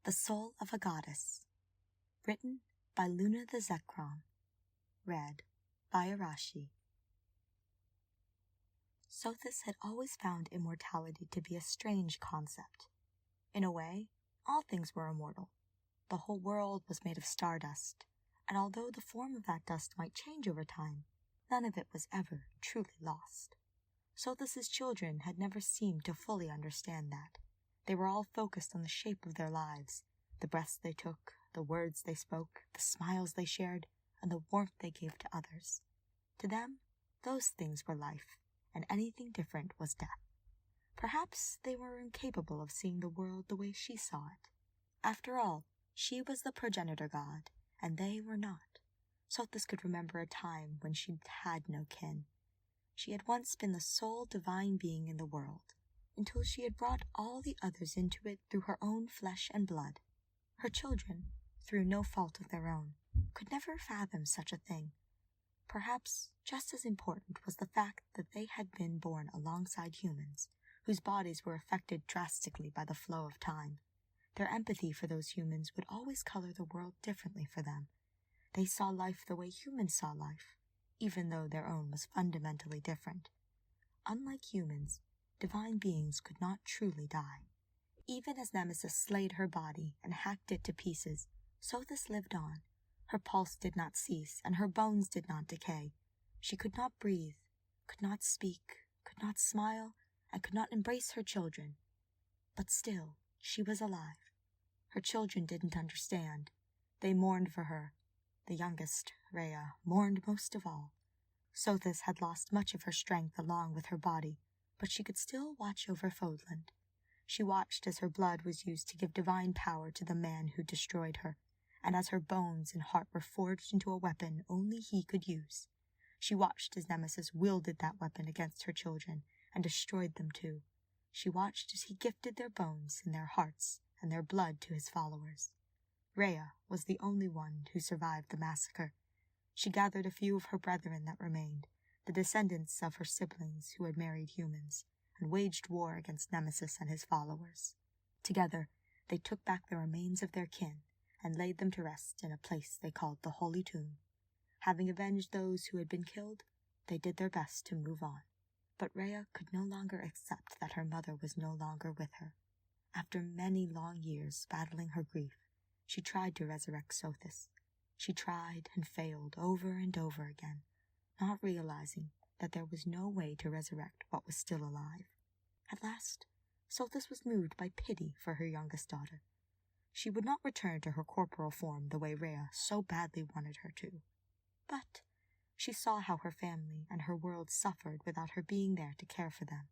The Soul of a Goddess. Written by Luna the Zekrom. Read by Arashi. Sothis had always found immortality to be a strange concept. In a way, all things were immortal. The whole world was made of stardust, and although the form of that dust might change over time, none of it was ever truly lost. Sothis's children had never seemed to fully understand that. They were all focused on the shape of their lives, the breaths they took, the words they spoke, the smiles they shared, and the warmth they gave to others. To them, those things were life, and anything different was death. Perhaps they were incapable of seeing the world the way she saw it. After all, she was the progenitor god, and they were not. Sothis could remember a time when she had no kin. She had once been the sole divine being in the world, until she had brought all the others into it through her own flesh and blood. Her children, through no fault of their own, could never fathom such a thing. Perhaps just as important was the fact that they had been born alongside humans, whose bodies were affected drastically by the flow of time. Their empathy for those humans would always color the world differently for them. They saw life the way humans saw life, even though their own was fundamentally different. Unlike humans, divine beings could not truly die. Even as Nemesis slayed her body and hacked it to pieces, Sothis lived on. Her pulse did not cease, and her bones did not decay. She could not breathe, could not speak, could not smile, and could not embrace her children. But still, she was alive. Her children didn't understand. They mourned for her. The youngest, Rhea, mourned most of all. Sothis had lost much of her strength along with her body, but she could still watch over Fodland. She watched as her blood was used to give divine power to the man who destroyed her, and as her bones and heart were forged into a weapon only he could use. She watched as Nemesis wielded that weapon against her children, and destroyed them too. She watched as he gifted their bones and their hearts and their blood to his followers. Rhea was the only one who survived the massacre. She gathered a few of her brethren that remained, the descendants of her siblings who had married humans, and waged war against Nemesis and his followers. Together, they took back the remains of their kin, and laid them to rest in a place they called the Holy Tomb. Having avenged those who had been killed, they did their best to move on. But Rhea could no longer accept that her mother was no longer with her. After many long years battling her grief, she tried to resurrect Sothis. She tried and failed over and over again, not realizing that there was no way to resurrect what was still alive. At last, Sothis was moved by pity for her youngest daughter. She would not return to her corporal form the way Rhea so badly wanted her to. But she saw how her family and her world suffered without her being there to care for them,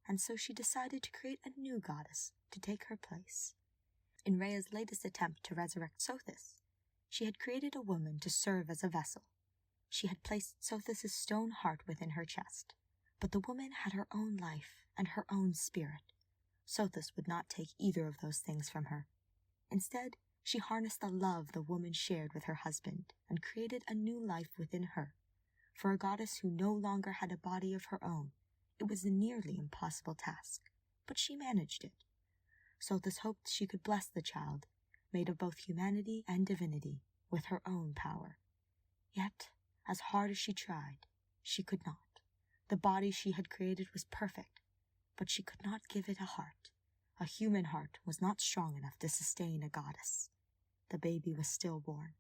and so she decided to create a new goddess to take her place. In Rhea's latest attempt to resurrect Sothis, she had created a woman to serve as a vessel. She had placed Sothis's stone heart within her chest, but the woman had her own life and her own spirit. Sothis would not take either of those things from her. Instead, she harnessed the love the woman shared with her husband and created a new life within her. For a goddess who no longer had a body of her own, it was a nearly impossible task, but she managed it. Sothis hoped she could bless the child, made of both humanity and divinity, with her own power. Yet, as hard as she tried, she could not. The body she had created was perfect, but she could not give it a heart. A human heart was not strong enough to sustain a goddess. The baby was stillborn.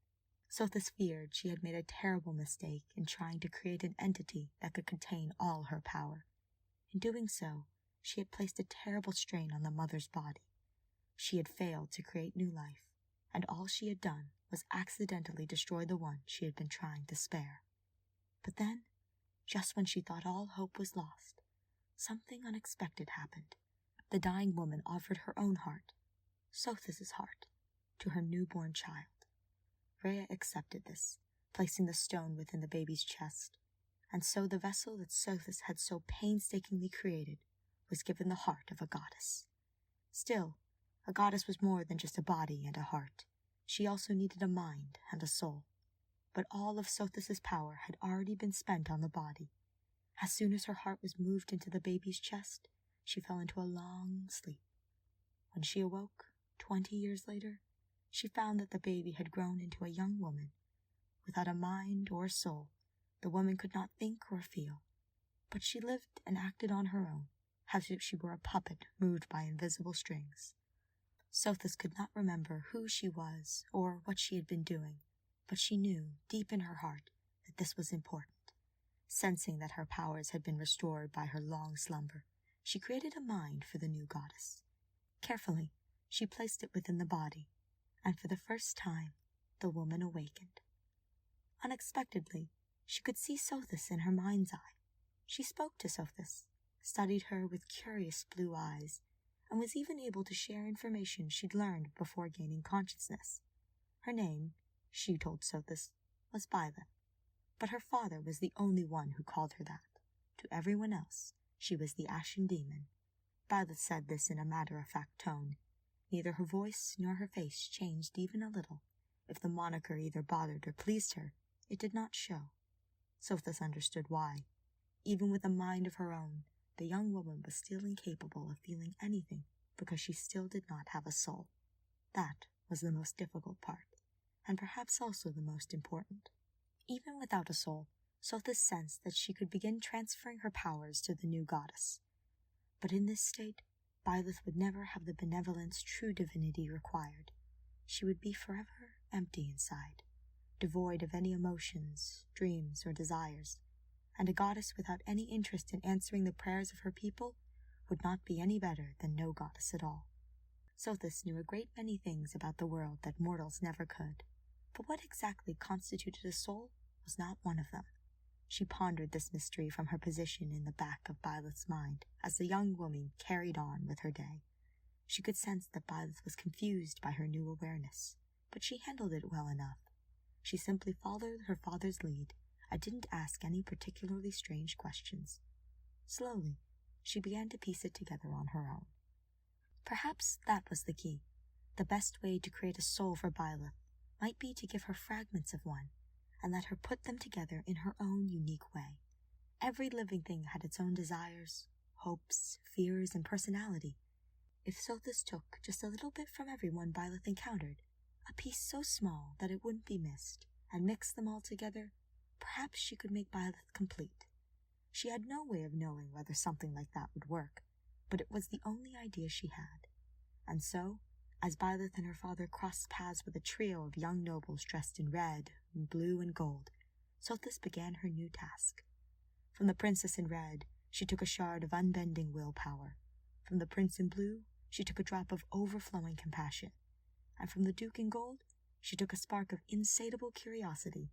Sothis feared she had made a terrible mistake in trying to create an entity that could contain all her power. In doing so, she had placed a terrible strain on the mother's body. She had failed to create new life, and all she had done was accidentally destroy the one she had been trying to spare. But then, just when she thought all hope was lost, something unexpected happened. The dying woman offered her own heart, Sothis's heart, to her newborn child. Rhea accepted this, placing the stone within the baby's chest, and so the vessel that Sothis had so painstakingly created was given the heart of a goddess. Still, a goddess was more than just a body and a heart. She also needed a mind and a soul. But all of Sothis's power had already been spent on the body. As soon as her heart was moved into the baby's chest, she fell into a long sleep. When she awoke, 20 years later, she found that the baby had grown into a young woman. Without a mind or a soul, the woman could not think or feel, but she lived and acted on her own, as if she were a puppet moved by invisible strings. Sothis could not remember who she was or what she had been doing, but she knew, deep in her heart, that this was important. Sensing that her powers had been restored by her long slumber, she created a mind for the new goddess. Carefully, she placed it within the body, and for the first time, the woman awakened. Unexpectedly, she could see Sothis in her mind's eye. She spoke to Sothis, studied her with curious blue eyes, and was even able to share information she'd learned before gaining consciousness. Her name, she told Sothis, was Byleth, but her father was the only one who called her that. To everyone else, she was the Ashen Demon. Byleth said this in a matter-of-fact tone. Neither her voice nor her face changed even a little. If the moniker either bothered or pleased her, it did not show. Sothis understood why. Even with a mind of her own, the young woman was still incapable of feeling anything because she still did not have a soul. That was the most difficult part, and perhaps also the most important. Even without a soul, Sothis sensed that she could begin transferring her powers to the new goddess. But in this state, Byleth would never have the benevolence true divinity required. She would be forever empty inside, devoid of any emotions, dreams, or desires, and a goddess without any interest in answering the prayers of her people would not be any better than no goddess at all. Sothis knew a great many things about the world that mortals never could, but what exactly constituted a soul was not one of them. She pondered this mystery from her position in the back of Byleth's mind as the young woman carried on with her day. She could sense that Byleth was confused by her new awareness, but she handled it well enough. She simply followed her father's lead and didn't ask any particularly strange questions. Slowly, she began to piece it together on her own. Perhaps that was the key. The best way to create a soul for Byleth might be to give her fragments of one, and let her put them together in her own unique way. Every living thing had its own desires, hopes, fears, and personality. If Sothis took just a little bit from everyone Byleth encountered, a piece so small that it wouldn't be missed, and mixed them all together, perhaps she could make Byleth complete. She had no way of knowing whether something like that would work, but it was the only idea she had. And so, as Byleth and her father crossed paths with a trio of young nobles dressed in red, blue, and gold, Sothis began her new task. From the princess in red, she took a shard of unbending willpower. From the prince in blue, she took a drop of overflowing compassion. And from the duke in gold, she took a spark of insatiable curiosity.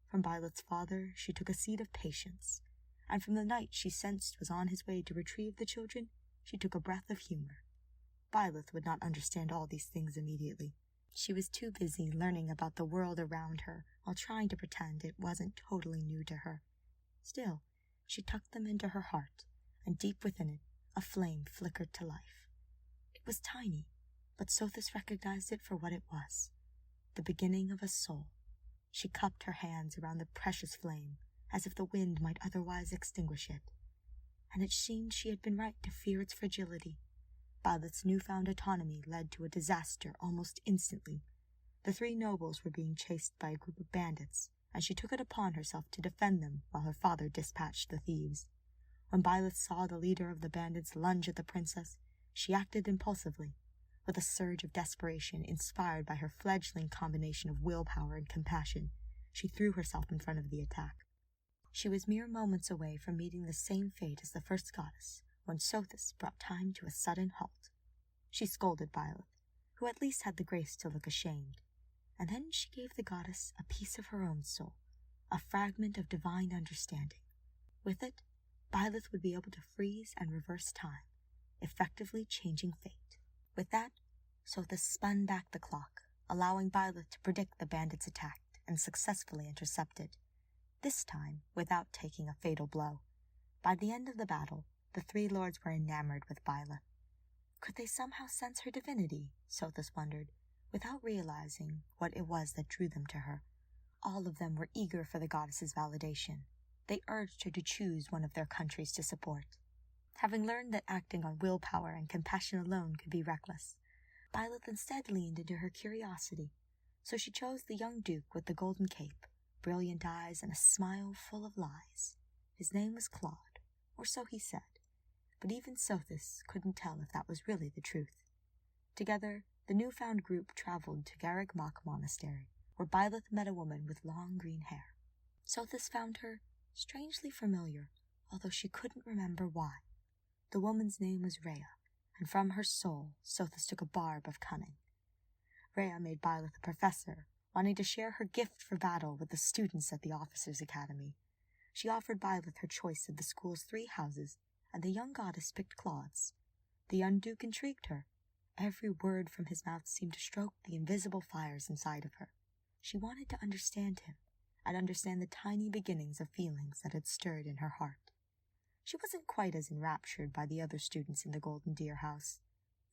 From Byleth's father, she took a seed of patience. And from the knight she sensed was on his way to retrieve the children, she took a breath of humor. Byleth would not understand all these things immediately. She was too busy learning about the world around her while trying to pretend it wasn't totally new to her. Still, she tucked them into her heart, and deep within it, a flame flickered to life. It was tiny, but Sothis recognized it for what it was, the beginning of a soul. She cupped her hands around the precious flame, as if the wind might otherwise extinguish it. And it seemed she had been right to fear its fragility. Byleth's newfound autonomy led to a disaster almost instantly. The three nobles were being chased by a group of bandits, and she took it upon herself to defend them while her father dispatched the thieves. When Byleth saw the leader of the bandits lunge at the princess, she acted impulsively. With a surge of desperation inspired by her fledgling combination of willpower and compassion, she threw herself in front of the attack. She was mere moments away from meeting the same fate as the first goddess, when Sothis brought time to a sudden halt. She scolded Byleth, who at least had the grace to look ashamed, and then she gave the goddess a piece of her own soul, a fragment of divine understanding. With it, Byleth would be able to freeze and reverse time, effectively changing fate. With that, Sothis spun back the clock, allowing Byleth to predict the bandits' attack and successfully intercept it, this time without taking a fatal blow. By the end of the battle, the three lords were enamored with Byleth. Could they somehow sense her divinity, Sothis wondered, without realizing what it was that drew them to her? All of them were eager for the goddess's validation. They urged her to choose one of their countries to support. Having learned that acting on willpower and compassion alone could be reckless, Byleth instead leaned into her curiosity, so she chose the young duke with the golden cape, brilliant eyes, and a smile full of lies. His name was Claude, or so he said, but even Sothis couldn't tell if that was really the truth. Together, the newfound group traveled to Garrick Mock Monastery, where Byleth met a woman with long green hair. Sothis found her strangely familiar, although she couldn't remember why. The woman's name was Rhea, and from her soul, Sothis took a barb of cunning. Rhea made Byleth a professor, wanting to share her gift for battle with the students at the Officers' Academy. She offered Byleth her choice of the school's 3 houses, and the young goddess picked Claude's. The young duke intrigued her. Every word from his mouth seemed to stroke the invisible fires inside of her. She wanted to understand him, and understand the tiny beginnings of feelings that had stirred in her heart. She wasn't quite as enraptured by the other students in the Golden Deer House.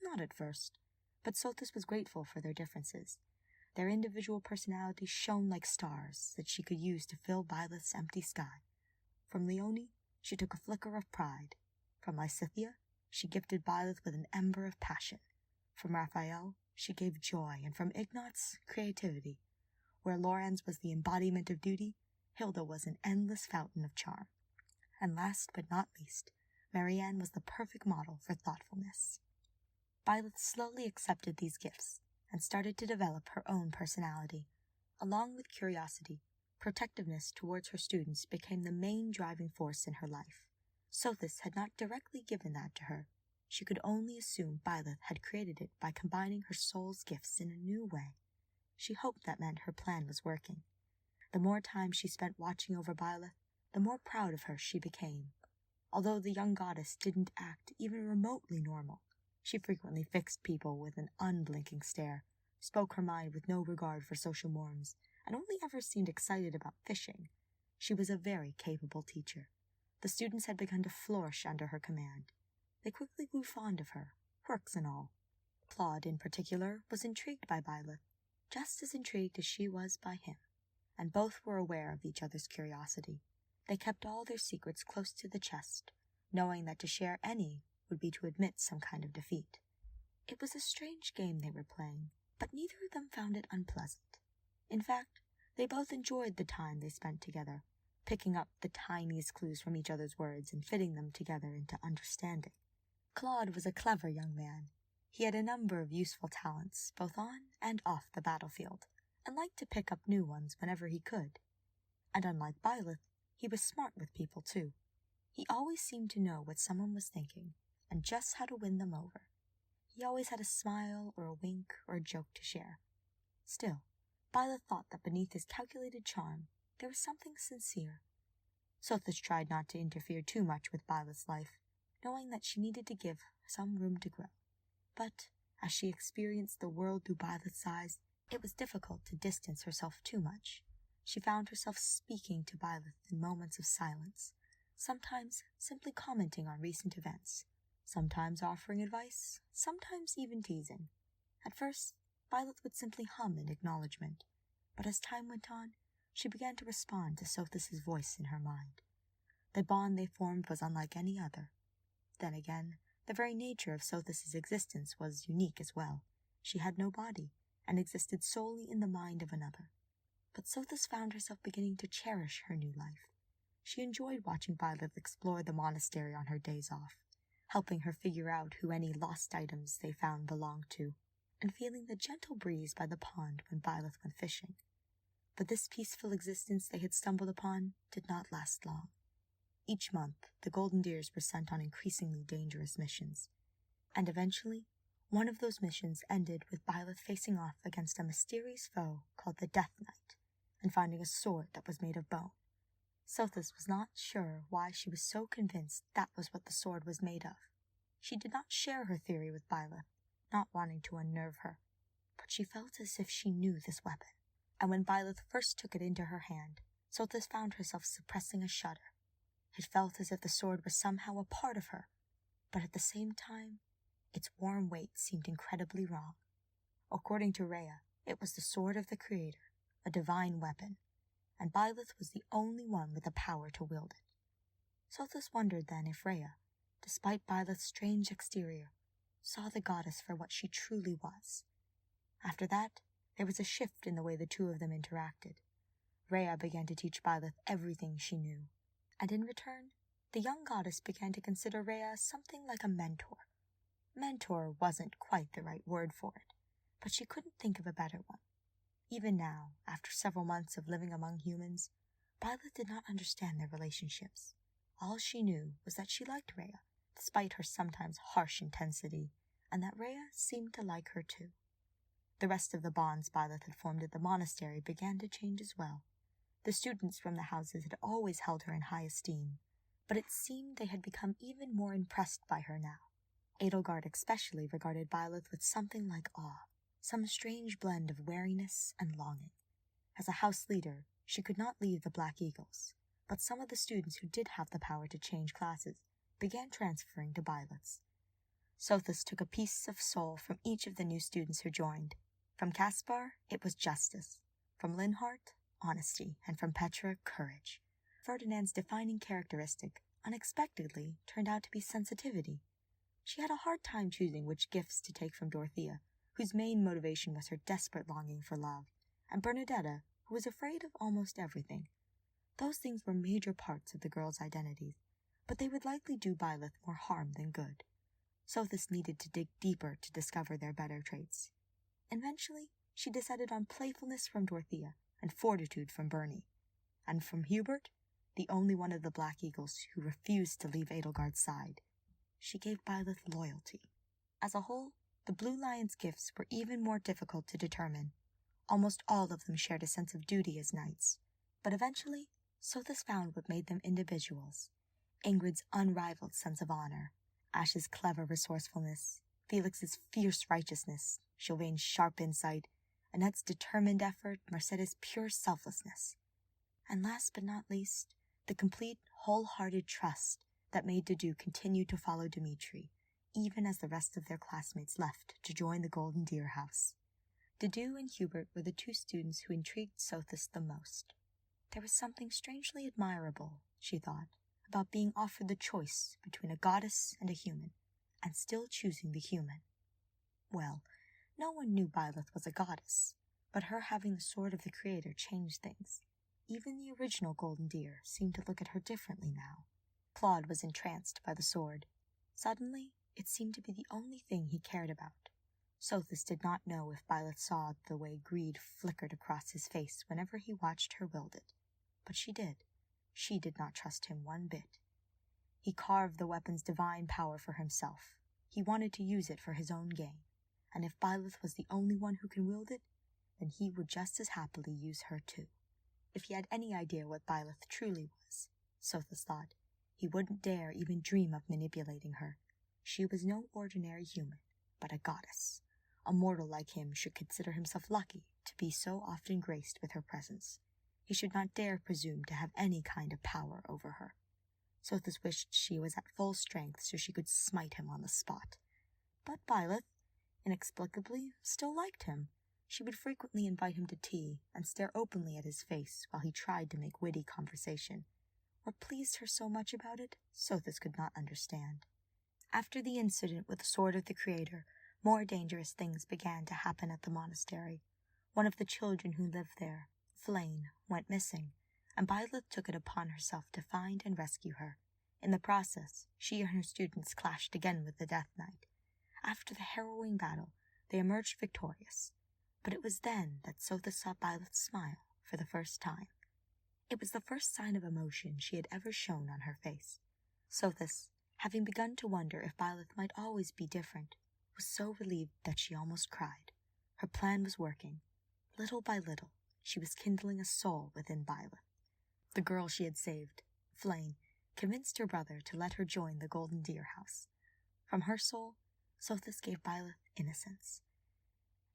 Not at first, but Sothis was grateful for their differences. Their individual personalities shone like stars that she could use to fill Byleth's empty sky. From Leonie, she took a flicker of pride. From Lysithea, she gifted Byleth with an ember of passion. From Raphael, she gave joy, and from Ignatz, creativity. Where Lorenz was the embodiment of duty, Hilda was an endless fountain of charm. And last but not least, Marianne was the perfect model for thoughtfulness. Byleth slowly accepted these gifts and started to develop her own personality. Along with curiosity, protectiveness towards her students became the main driving force in her life. Sothis had not directly given that to her. She could only assume Byleth had created it by combining her soul's gifts in a new way. She hoped that meant her plan was working. The more time she spent watching over Byleth, the more proud of her she became. Although the young goddess didn't act even remotely normal, she frequently fixed people with an unblinking stare, spoke her mind with no regard for social norms, and only ever seemed excited about fishing. She was a very capable teacher. The students had begun to flourish under her command. They quickly grew fond of her, quirks and all. Claude, in particular, was intrigued by Byleth, just as intrigued as she was by him, and both were aware of each other's curiosity. They kept all their secrets close to the chest, knowing that to share any would be to admit some kind of defeat. It was a strange game they were playing, but neither of them found it unpleasant. In fact, they both enjoyed the time they spent together, picking up the tiniest clues from each other's words and fitting them together into understanding. Claude was a clever young man. He had a number of useful talents, both on and off the battlefield, and liked to pick up new ones whenever he could. And unlike Byleth, he was smart with people too. He always seemed to know what someone was thinking, and just how to win them over. He always had a smile or a wink or a joke to share. Still, Byleth thought that beneath his calculated charm, there was something sincere. Sothis tried not to interfere too much with Byleth's life, knowing that she needed to give some room to grow. But, as she experienced the world through Byleth's eyes, it was difficult to distance herself too much. She found herself speaking to Byleth in moments of silence, sometimes simply commenting on recent events, sometimes offering advice, sometimes even teasing. At first, Byleth would simply hum in acknowledgement, but as time went on, she began to respond to Sothis's voice in her mind. The bond they formed was unlike any other. Then again, the very nature of Sothis's existence was unique as well. She had no body, and existed solely in the mind of another. But Sothis found herself beginning to cherish her new life. She enjoyed watching Byleth explore the monastery on her days off, helping her figure out who any lost items they found belonged to, and feeling the gentle breeze by the pond when Byleth went fishing. But this peaceful existence they had stumbled upon did not last long. Each month, the Golden Deers were sent on increasingly dangerous missions, and eventually, one of those missions ended with Byleth facing off against a mysterious foe called the Death Knight, and finding a sword that was made of bone. Sothis was not sure why she was so convinced that was what the sword was made of. She did not share her theory with Byleth, not wanting to unnerve her, but she felt as if she knew this weapon, and when Byleth first took it into her hand, Sothis found herself suppressing a shudder. It felt as if the sword was somehow a part of her, but at the same time, its warm weight seemed incredibly wrong. According to Rhea, it was the sword of the Creator, a divine weapon, and Byleth was the only one with the power to wield it. Sothis wondered then if Rhea, despite Byleth's strange exterior, saw the goddess for what she truly was. After that, there was a shift in the way the two of them interacted. Rhea began to teach Byleth everything she knew, and in return, the young goddess began to consider Rhea something like a mentor. Mentor wasn't quite the right word for it, but she couldn't think of a better one. Even now, after several months of living among humans, Byleth did not understand their relationships. All she knew was that she liked Rhea, despite her sometimes harsh intensity, and that Rhea seemed to like her too. The rest of the bonds Byleth had formed at the monastery began to change as well. The students from the houses had always held her in high esteem, but it seemed they had become even more impressed by her now. Edelgard especially regarded Byleth with something like awe, some strange blend of wariness and longing. As a house leader, she could not leave the Black Eagles, but some of the students who did have the power to change classes began transferring to Byleth's. Sothis took a piece of soul from each of the new students who joined. From Caspar, it was justice. From Linhart, honesty, and from Petra, courage. Ferdinand's defining characteristic, unexpectedly, turned out to be sensitivity. She had a hard time choosing which gifts to take from Dorothea, whose main motivation was her desperate longing for love, and Bernadetta, who was afraid of almost everything. Those things were major parts of the girls' identities, but they would likely do Byleth more harm than good. Sothis needed to dig deeper to discover their better traits. Eventually, she decided on playfulness from Dorothea and fortitude from Bernie. And from Hubert, the only one of the Black Eagles who refused to leave Edelgard's side, she gave Byleth loyalty. As a whole, the Blue Lion's gifts were even more difficult to determine. Almost all of them shared a sense of duty as knights, but eventually, Sothis found what made them individuals. Ingrid's unrivaled sense of honor, Ash's clever resourcefulness, Felix's fierce righteousness, Sylvain's sharp insight, Annette's determined effort, Mercedes' pure selflessness. And last but not least, the complete, wholehearted trust that made Dedu continue to follow Dimitri, even as the rest of their classmates left to join the Golden Deer House. Dedu and Hubert were the two students who intrigued Sothis the most. There was something strangely admirable, she thought, about being offered the choice between a goddess and a human, and still choosing the human. Well, no one knew Byleth was a goddess, but her having the sword of the Creator changed things. Even the original Golden Deer seemed to look at her differently now. Claude was entranced by the sword. Suddenly, it seemed to be the only thing he cared about. Sothis did not know if Byleth saw the way greed flickered across his face whenever he watched her wield it, but she did. She did not trust him one bit. He carved the weapon's divine power for himself. He wanted to use it for his own gain, and if Byleth was the only one who can wield it, then he would just as happily use her too. If he had any idea what Byleth truly was, Sothis thought, he wouldn't dare even dream of manipulating her. She was no ordinary human, but a goddess. A mortal like him should consider himself lucky to be so often graced with her presence. He should not dare presume to have any kind of power over her. Sothis wished she was at full strength so she could smite him on the spot. But Byleth, inexplicably, still liked him. She would frequently invite him to tea and stare openly at his face while he tried to make witty conversation. What pleased her so much about it, Sothis could not understand. After the incident with the Sword of the Creator, more dangerous things began to happen at the monastery. One of the children who lived there, Flane, went missing, and Byleth took it upon herself to find and rescue her. In the process, she and her students clashed again with the Death Knight. After the harrowing battle, they emerged victorious. But it was then that Sothis saw Byleth smile for the first time. It was the first sign of emotion she had ever shown on her face. Sothis, having begun to wonder if Byleth might always be different, was so relieved that she almost cried. Her plan was working. Little by little, she was kindling a soul within Byleth. The girl she had saved, Flane, convinced her brother to let her join the Golden Deer House. From her soul, Sothis gave Byleth innocence.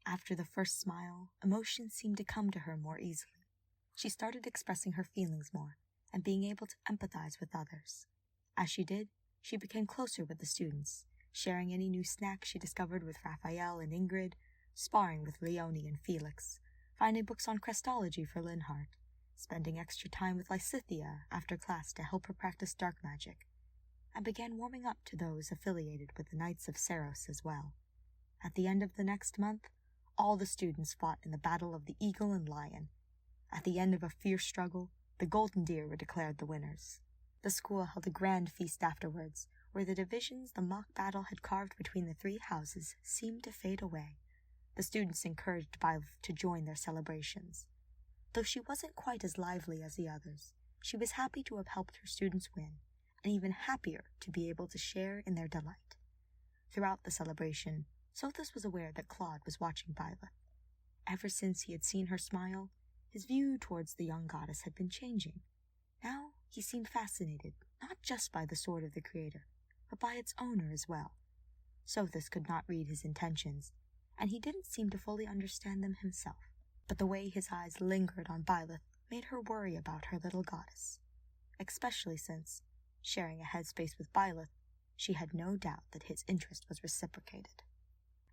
After the first smile, emotion seemed to come to her more easily. She started expressing her feelings more and being able to empathize with others. As she did, she became closer with the students, sharing any new snacks she discovered with Raphael and Ingrid, sparring with Leonie and Felix, finding books on Crestology for Linhart, spending extra time with Lysithea after class to help her practice dark magic. and began warming up to those affiliated with the Knights of Saros as well. At the end of the next month, all the students fought in the Battle of the Eagle and Lion. At the end of a fierce struggle, the golden deer were declared the winners. The school held a grand feast afterwards, where the divisions the mock battle had carved between the three houses seemed to fade away. The students encouraged Byleth to join their celebrations. Though she wasn't quite as lively as the others, she was happy to have helped her students win, and even happier to be able to share in their delight. Throughout the celebration, Sothis was aware that Claude was watching Byleth. Ever since he had seen her smile, his view towards the young goddess had been changing. Now he seemed fascinated, not just by the sword of the creator, but by its owner as well. Sothis could not read his intentions, and he didn't seem to fully understand them himself, but the way his eyes lingered on Byleth made her worry about her little goddess, especially since, sharing a headspace with Byleth, she had no doubt that his interest was reciprocated.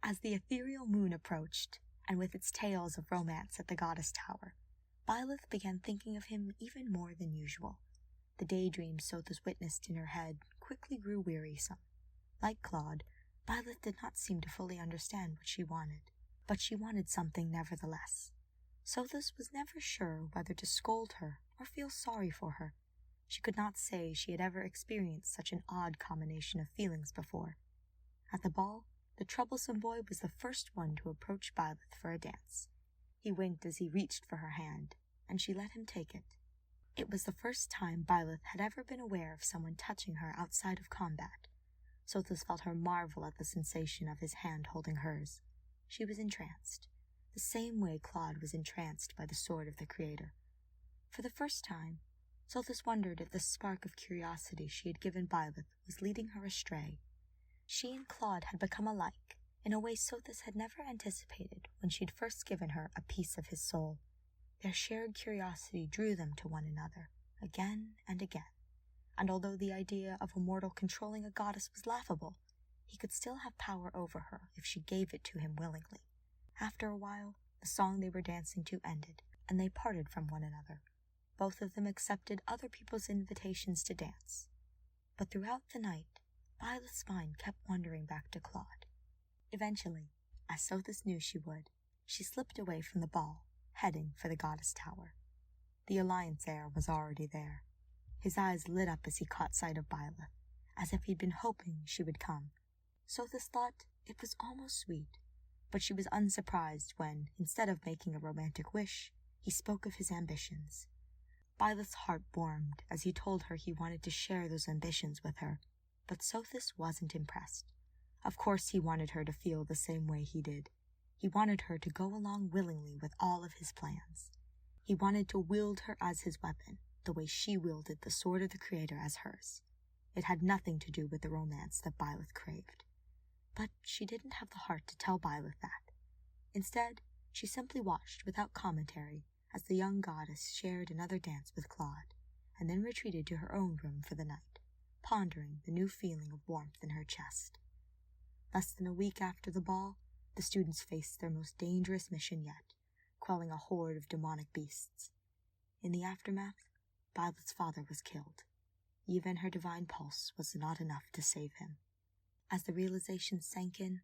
As the ethereal moon approached, and with its tales of romance at the goddess tower, Byleth began thinking of him even more than usual. The daydreams Sothis witnessed in her head quickly grew wearisome. Like Claude, Byleth did not seem to fully understand what she wanted, but she wanted something nevertheless. Sothis was never sure whether to scold her or feel sorry for her. She could not say she had ever experienced such an odd combination of feelings before. At the ball, the troublesome boy was the first one to approach Byleth for a dance. He winked as he reached for her hand, and she let him take it. It was the first time Byleth had ever been aware of someone touching her outside of combat. Sothis felt her marvel at the sensation of his hand holding hers. She was entranced, the same way Claude was entranced by the sword of the creator. For the first time, Sothis wondered if the spark of curiosity she had given Byleth was leading her astray. She and Claude had become alike, in a way Sothis had never anticipated when she had first given her a piece of his soul. Their shared curiosity drew them to one another, again and again, and although the idea of a mortal controlling a goddess was laughable, he could still have power over her if she gave it to him willingly. After a while, the song they were dancing to ended, and they parted from one another. Both of them accepted other people's invitations to dance. But throughout the night, Byleth's mind kept wandering back to Claude. Eventually, as Sothis knew she would, she slipped away from the ball, heading for the goddess tower. The Alliance heir was already there. His eyes lit up as he caught sight of Byleth, as if he'd been hoping she would come. Sothis thought it was almost sweet, but she was unsurprised when, instead of making a romantic wish, he spoke of his ambitions. Byleth's heart warmed as he told her he wanted to share those ambitions with her, but Sothis wasn't impressed. Of course he wanted her to feel the same way he did. He wanted her to go along willingly with all of his plans. He wanted to wield her as his weapon, the way she wielded the sword of the creator as hers. It had nothing to do with the romance that Byleth craved. But she didn't have the heart to tell Byleth that. Instead, she simply watched without commentary as the young goddess shared another dance with Claude, and then retreated to her own room for the night, pondering the new feeling of warmth in her chest. Less than a week after the ball, the students faced their most dangerous mission yet, quelling a horde of demonic beasts. In the aftermath, Byleth's father was killed. Even her divine pulse was not enough to save him. As the realization sank in,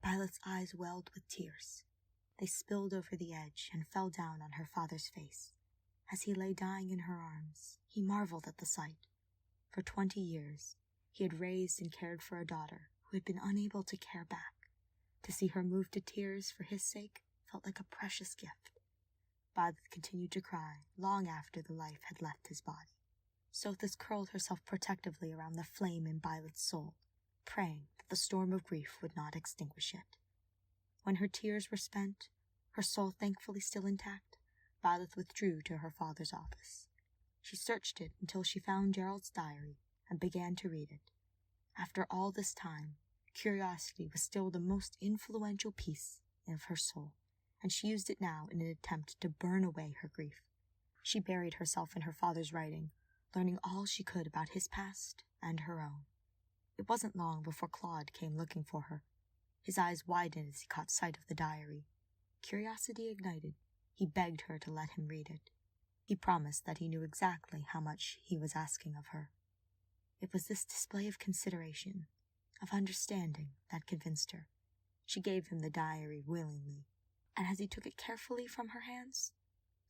Byleth's eyes welled with tears. They spilled over the edge and fell down on her father's face. As he lay dying in her arms, he marveled at the sight. For 20 years, he had raised and cared for a daughter who had been unable to care back. To see her move to tears for his sake felt like a precious gift. Byleth continued to cry long after the life had left his body. Sothis curled herself protectively around the flame in Byleth's soul, praying that the storm of grief would not extinguish it. When her tears were spent, her soul thankfully still intact, Byleth withdrew to her father's office. She searched it until she found Gerald's diary and began to read it. After all this time, curiosity was still the most influential piece of her soul, and she used it now in an attempt to burn away her grief. She buried herself in her father's writing, learning all she could about his past and her own. It wasn't long before Claude came looking for her. His eyes widened as he caught sight of the diary. Curiosity ignited. He begged her to let him read it. He promised that he knew exactly how much he was asking of her. It was this display of consideration, of understanding, that convinced her. She gave him the diary willingly, and as he took it carefully from her hands,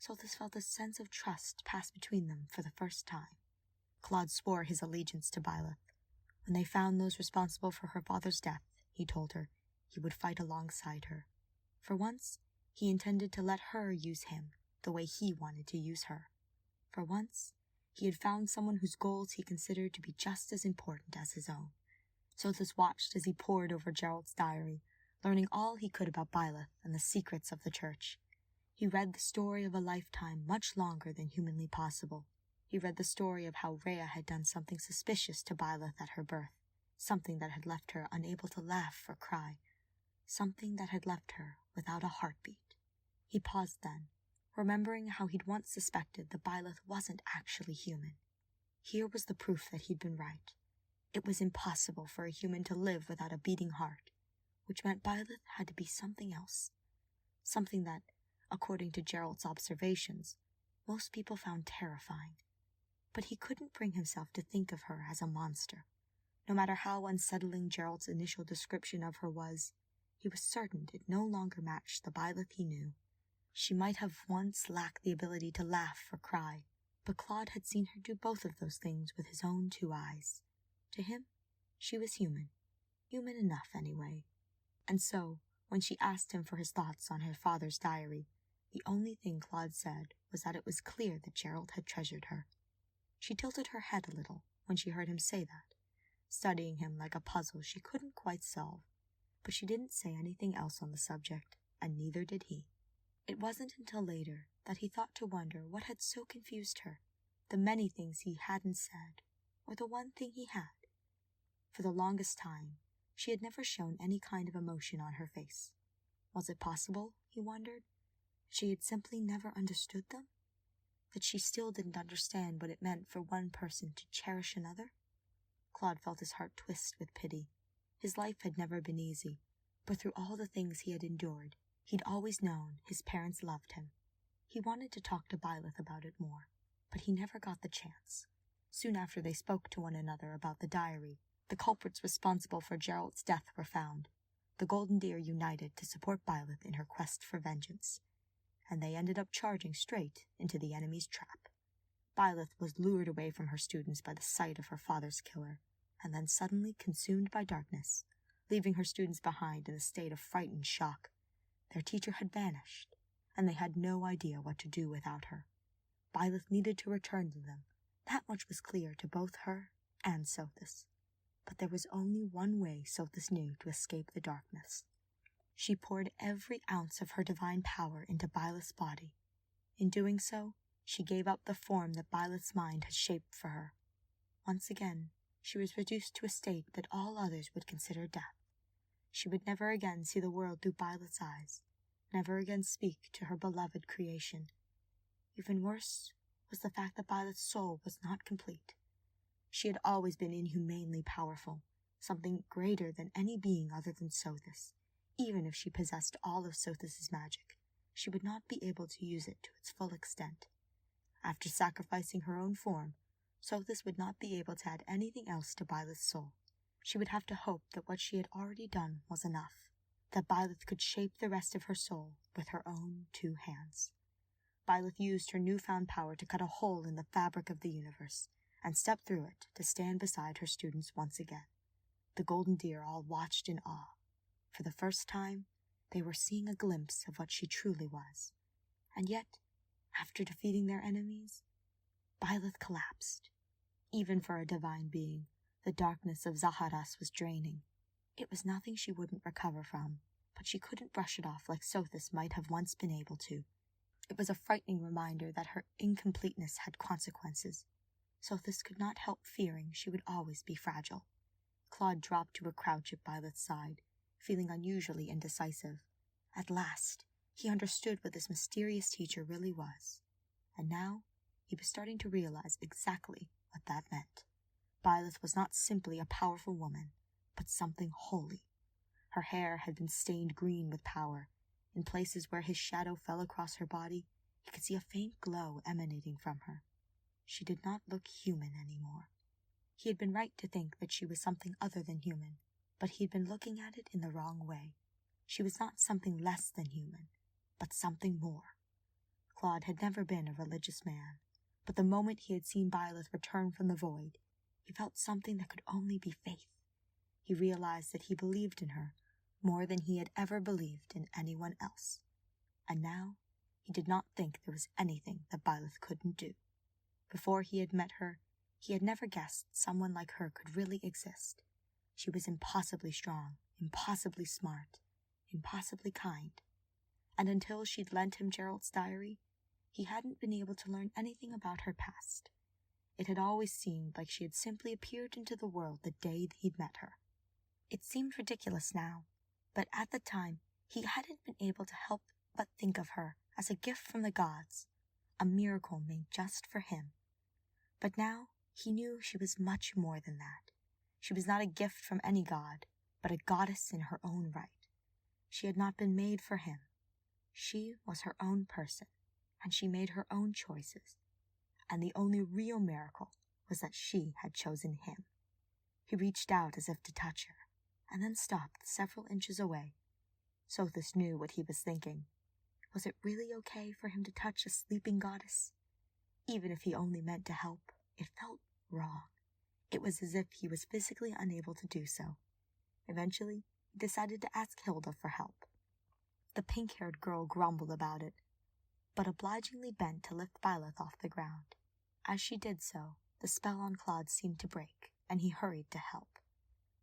Sothis felt a sense of trust pass between them for the first time. Claude swore his allegiance to Byleth. When they found those responsible for her father's death, he told her, he would fight alongside her. For once, he intended to let her use him the way he wanted to use her. For once, he had found someone whose goals he considered to be just as important as his own. Sothis watched as he pored over Gerald's diary, learning all he could about Byleth and the secrets of the church. He read the story of a lifetime much longer than humanly possible. He read the story of how Rhea had done something suspicious to Byleth at her birth, something that had left her unable to laugh or cry, something that had left her without a heartbeat. He paused then, remembering how he'd once suspected that Byleth wasn't actually human. Here was the proof that he'd been right. It was impossible for a human to live without a beating heart, which meant Byleth had to be something else, something that, according to Gerald's observations, most people found terrifying. But he couldn't bring himself to think of her as a monster. No matter how unsettling Gerald's initial description of her was, he was certain it no longer matched the Byleth he knew. She might have once lacked the ability to laugh or cry, but Claude had seen her do both of those things with his own 2 eyes. To him, she was human. Human enough, anyway. And so, when she asked him for his thoughts on her father's diary, the only thing Claude said was that it was clear that Gerald had treasured her. She tilted her head a little when she heard him say that, studying him like a puzzle she couldn't quite solve. But she didn't say anything else on the subject, and neither did he. It wasn't until later that he thought to wonder what had so confused her, the many things he hadn't said, or the one thing he had. For the longest time, she had never shown any kind of emotion on her face. Was it possible, he wondered, that she had simply never understood them? That she still didn't understand what it meant for one person to cherish another? Claude felt his heart twist with pity. His life had never been easy, but through all the things he had endured, he'd always known his parents loved him. He wanted to talk to Byleth about it more, but he never got the chance. Soon after they spoke to one another about the diary, the culprits responsible for Gerald's death were found. The Golden Deer united to support Byleth in her quest for vengeance, and they ended up charging straight into the enemy's trap. Byleth was lured away from her students by the sight of her father's killer, and then suddenly consumed by darkness, leaving her students behind in a state of frightened shock. Their teacher had vanished, and they had no idea what to do without her. Byleth needed to return to them. That much was clear to both her and Sothis. But there was only one way Sothis knew to escape the darkness. She poured every ounce of her divine power into Byleth's body. In doing so, she gave up the form that Byleth's mind had shaped for her. Once again, she was reduced to a state that all others would consider death. She would never again see the world through Byleth's eyes, never again speak to her beloved creation. Even worse was the fact that Byleth's soul was not complete. She had always been inhumanely powerful, something greater than any being other than Sothis. Even if she possessed all of Sothis's magic, she would not be able to use it to its full extent. After sacrificing her own form, Sothis would not be able to add anything else to Byleth's soul. She would have to hope that what she had already done was enough, that Byleth could shape the rest of her soul with her own 2 hands. Byleth used her newfound power to cut a hole in the fabric of the universe, and stepped through it to stand beside her students once again. The Golden Deer all watched in awe. For the first time, they were seeing a glimpse of what she truly was. And yet, after defeating their enemies, Byleth collapsed. Even for a divine being, the darkness of Zaharas was draining. It was nothing she wouldn't recover from, but she couldn't brush it off like Sothis might have once been able to. It was a frightening reminder that her incompleteness had consequences. Sothis could not help fearing she would always be fragile. Claude dropped to a crouch at Byleth's side, feeling unusually indecisive. At last, he understood what this mysterious teacher really was. And now, he was starting to realize exactly what that meant. Byleth was not simply a powerful woman, but something holy. Her hair had been stained green with power. In places where his shadow fell across her body, he could see a faint glow emanating from her. She did not look human anymore. He had been right to think that she was something other than human, but he had been looking at it in the wrong way. She was not something less than human, but something more. Claude had never been a religious man, but the moment he had seen Byleth return from the void, he felt something that could only be faith. He realized that he believed in her more than he had ever believed in anyone else. And now, he did not think there was anything that Byleth couldn't do. Before he had met her, he had never guessed someone like her could really exist. She was impossibly strong, impossibly smart, impossibly kind. And until she'd lent him Gerald's diary, he hadn't been able to learn anything about her past. It had always seemed like she had simply appeared into the world the day he'd met her. It seemed ridiculous now, but at the time, he hadn't been able to help but think of her as a gift from the gods, a miracle made just for him. But now, he knew she was much more than that. She was not a gift from any god, but a goddess in her own right. She had not been made for him. She was her own person, and she made her own choices. And the only real miracle was that she had chosen him. He reached out as if to touch her, and then stopped several inches away. Sothis knew what he was thinking. Was it really okay for him to touch a sleeping goddess? Even if he only meant to help, it felt wrong. It was as if he was physically unable to do so. Eventually, he decided to ask Hilda for help. The pink-haired girl grumbled about it, but obligingly bent to lift Byleth off the ground. As she did so, the spell on Claude seemed to break, and he hurried to help.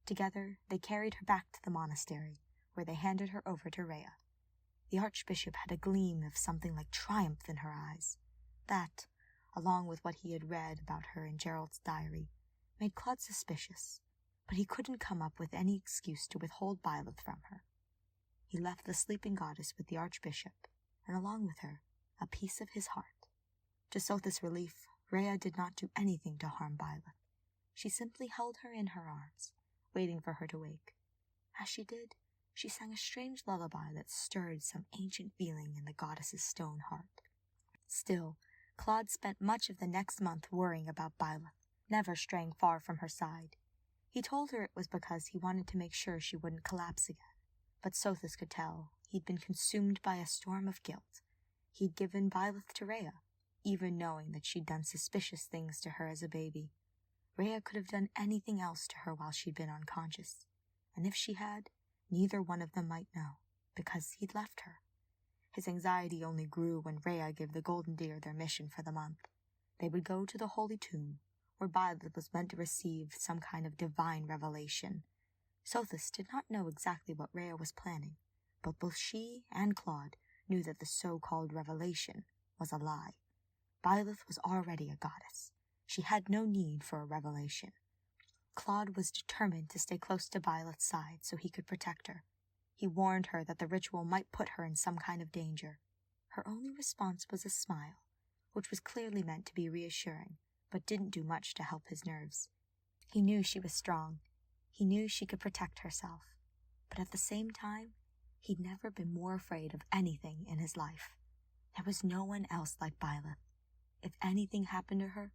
Together, they carried her back to the monastery, where they handed her over to Rhea. The Archbishop had a gleam of something like triumph in her eyes. That, along with what he had read about her in Gerald's diary, made Claude suspicious, but he couldn't come up with any excuse to withhold Byleth from her. He left the sleeping goddess with the Archbishop, and along with her, a piece of his heart. To Sothis' relief, Rhea did not do anything to harm Byleth. She simply held her in her arms, waiting for her to wake. As she did, she sang a strange lullaby that stirred some ancient feeling in the goddess's stone heart. Still, Claude spent much of the next month worrying about Byleth, never straying far from her side. He told her it was because he wanted to make sure she wouldn't collapse again, but Sothis could tell he'd been consumed by a storm of guilt. He'd given Byleth to Rhea, even knowing that she'd done suspicious things to her as a baby. Rhea could have done anything else to her while she'd been unconscious, and if she had, neither one of them might know, because he'd left her. His anxiety only grew when Rhea gave the Golden Deer their mission for the month. They would go to the Holy Tomb, where Byleth was meant to receive some kind of divine revelation. Sothis did not know exactly what Rhea was planning, but both she and Claude knew that the so-called revelation was a lie. Byleth was already a goddess. She had no need for a revelation. Claude was determined to stay close to Byleth's side so he could protect her. He warned her that the ritual might put her in some kind of danger. Her only response was a smile, which was clearly meant to be reassuring, but didn't do much to help his nerves. He knew she was strong. He knew she could protect herself. But at the same time, he'd never been more afraid of anything in his life. There was no one else like Byleth. If anything happened to her,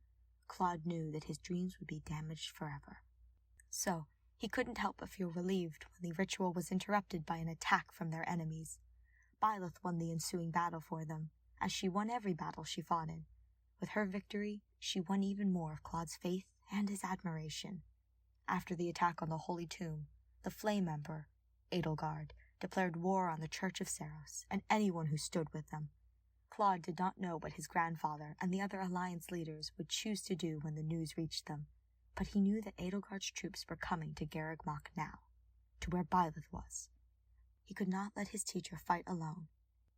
Claude knew that his dreams would be damaged forever. So, he couldn't help but feel relieved when the ritual was interrupted by an attack from their enemies. Byleth won the ensuing battle for them, as she won every battle she fought in. With her victory, she won even more of Claude's faith and his admiration. After the attack on the Holy Tomb, the Flame Emperor, Edelgard, declared war on the Church of Saros and anyone who stood with them. Claude did not know what his grandfather and the other alliance leaders would choose to do when the news reached them, but he knew that Edelgard's troops were coming to Garreg-Mach now, to where Byleth was. He could not let his teacher fight alone.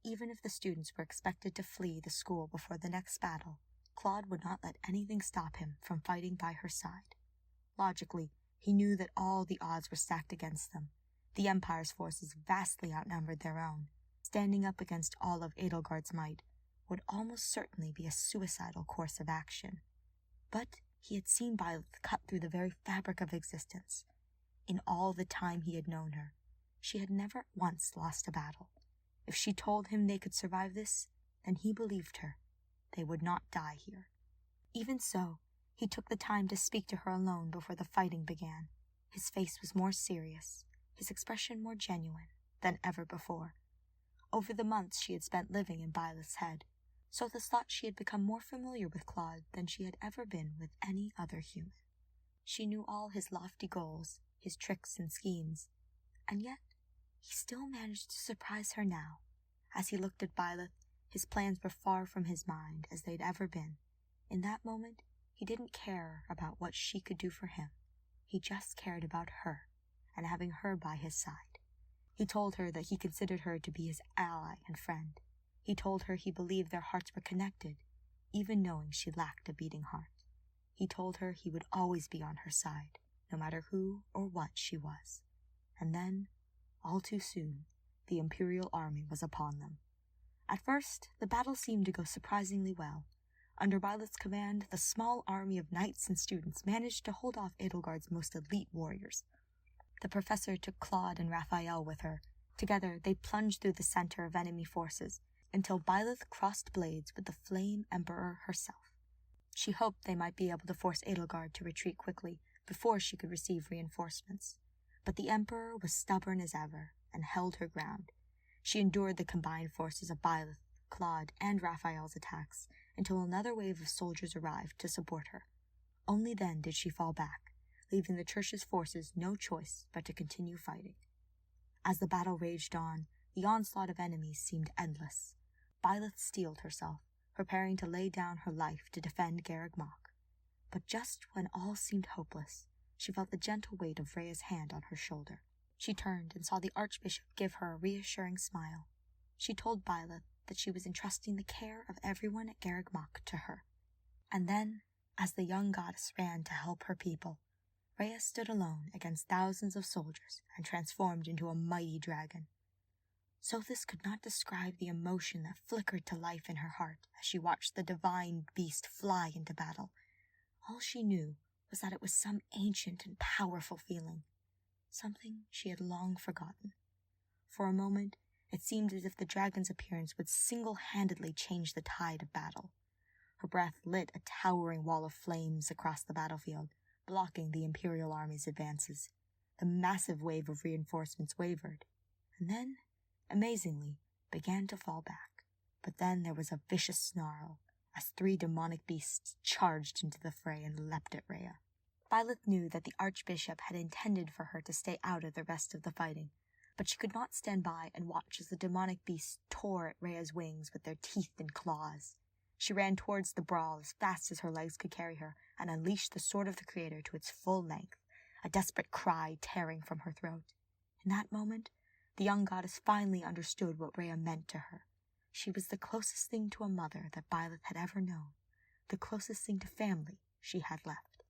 Even if the students were expected to flee the school before the next battle, Claude would not let anything stop him from fighting by her side. Logically, he knew that all the odds were stacked against them. The Empire's forces vastly outnumbered their own. Standing up against all of Edelgard's might would almost certainly be a suicidal course of action. But he had seen Byleth cut through the very fabric of existence. In all the time he had known her, she had never once lost a battle. If she told him they could survive this, then he believed her. They would not die here. Even so, He took the time to speak to her alone before the fighting began. His face was more serious, his expression more genuine than ever before. Over the months she had spent living in Byleth's head, Sothis thought she had become more familiar with Claude than she had ever been with any other human. She knew all his lofty goals, his tricks and schemes, and yet he still managed to surprise her now. As he looked at Byleth, his plans were far from his mind as they'd ever been. In that moment, he didn't care about what she could do for him. He just cared about her and having her by his side. He told her that he considered her to be his ally and friend. He told her he believed their hearts were connected, even knowing she lacked a beating heart. He told her he would always be on her side, no matter who or what she was. And then, all too soon, the Imperial army was upon them. At first, the battle seemed to go surprisingly well. Under Byleth's command, the small army of knights and students managed to hold off Edelgard's most elite warriors. The professor took Claude and Raphael with her. Together, they plunged through the center of enemy forces, until Byleth crossed blades with the Flame Emperor herself. She hoped they might be able to force Edelgard to retreat quickly before she could receive reinforcements. But the Emperor was stubborn as ever and held her ground. She endured the combined forces of Byleth, Claude, and Raphael's attacks until another wave of soldiers arrived to support her. Only then did she fall back, leaving the Church's forces no choice but to continue fighting. As the battle raged on, the onslaught of enemies seemed endless. Byleth steeled herself, preparing to lay down her life to defend Garreg Mach. But just when all seemed hopeless, she felt the gentle weight of Rhea's hand on her shoulder. She turned and saw the Archbishop give her a reassuring smile. She told Byleth that she was entrusting the care of everyone at Garreg Mach to her. And then, as the young goddess ran to help her people, Rhea stood alone against thousands of soldiers and transformed into a mighty dragon. Sothis could not describe the emotion that flickered to life in her heart as she watched the divine beast fly into battle. All she knew was that it was some ancient and powerful feeling, something she had long forgotten. For a moment, it seemed as if the dragon's appearance would single-handedly change the tide of battle. Her breath lit a towering wall of flames across the battlefield, blocking the Imperial army's advances. The massive wave of reinforcements wavered, and then, amazingly, began to fall back. But then there was a vicious snarl as 3 demonic beasts charged into the fray and leapt at Rhea. Byleth knew that the Archbishop had intended for her to stay out of the rest of the fighting, but she could not stand by and watch as the demonic beasts tore at Rhea's wings with their teeth and claws. She ran towards the brawl as fast as her legs could carry her and unleashed the sword of the Creator to its full length, a desperate cry tearing from her throat. In that moment, the young goddess finally understood what Rhea meant to her. She was the closest thing to a mother that Byleth had ever known, the closest thing to family she had left.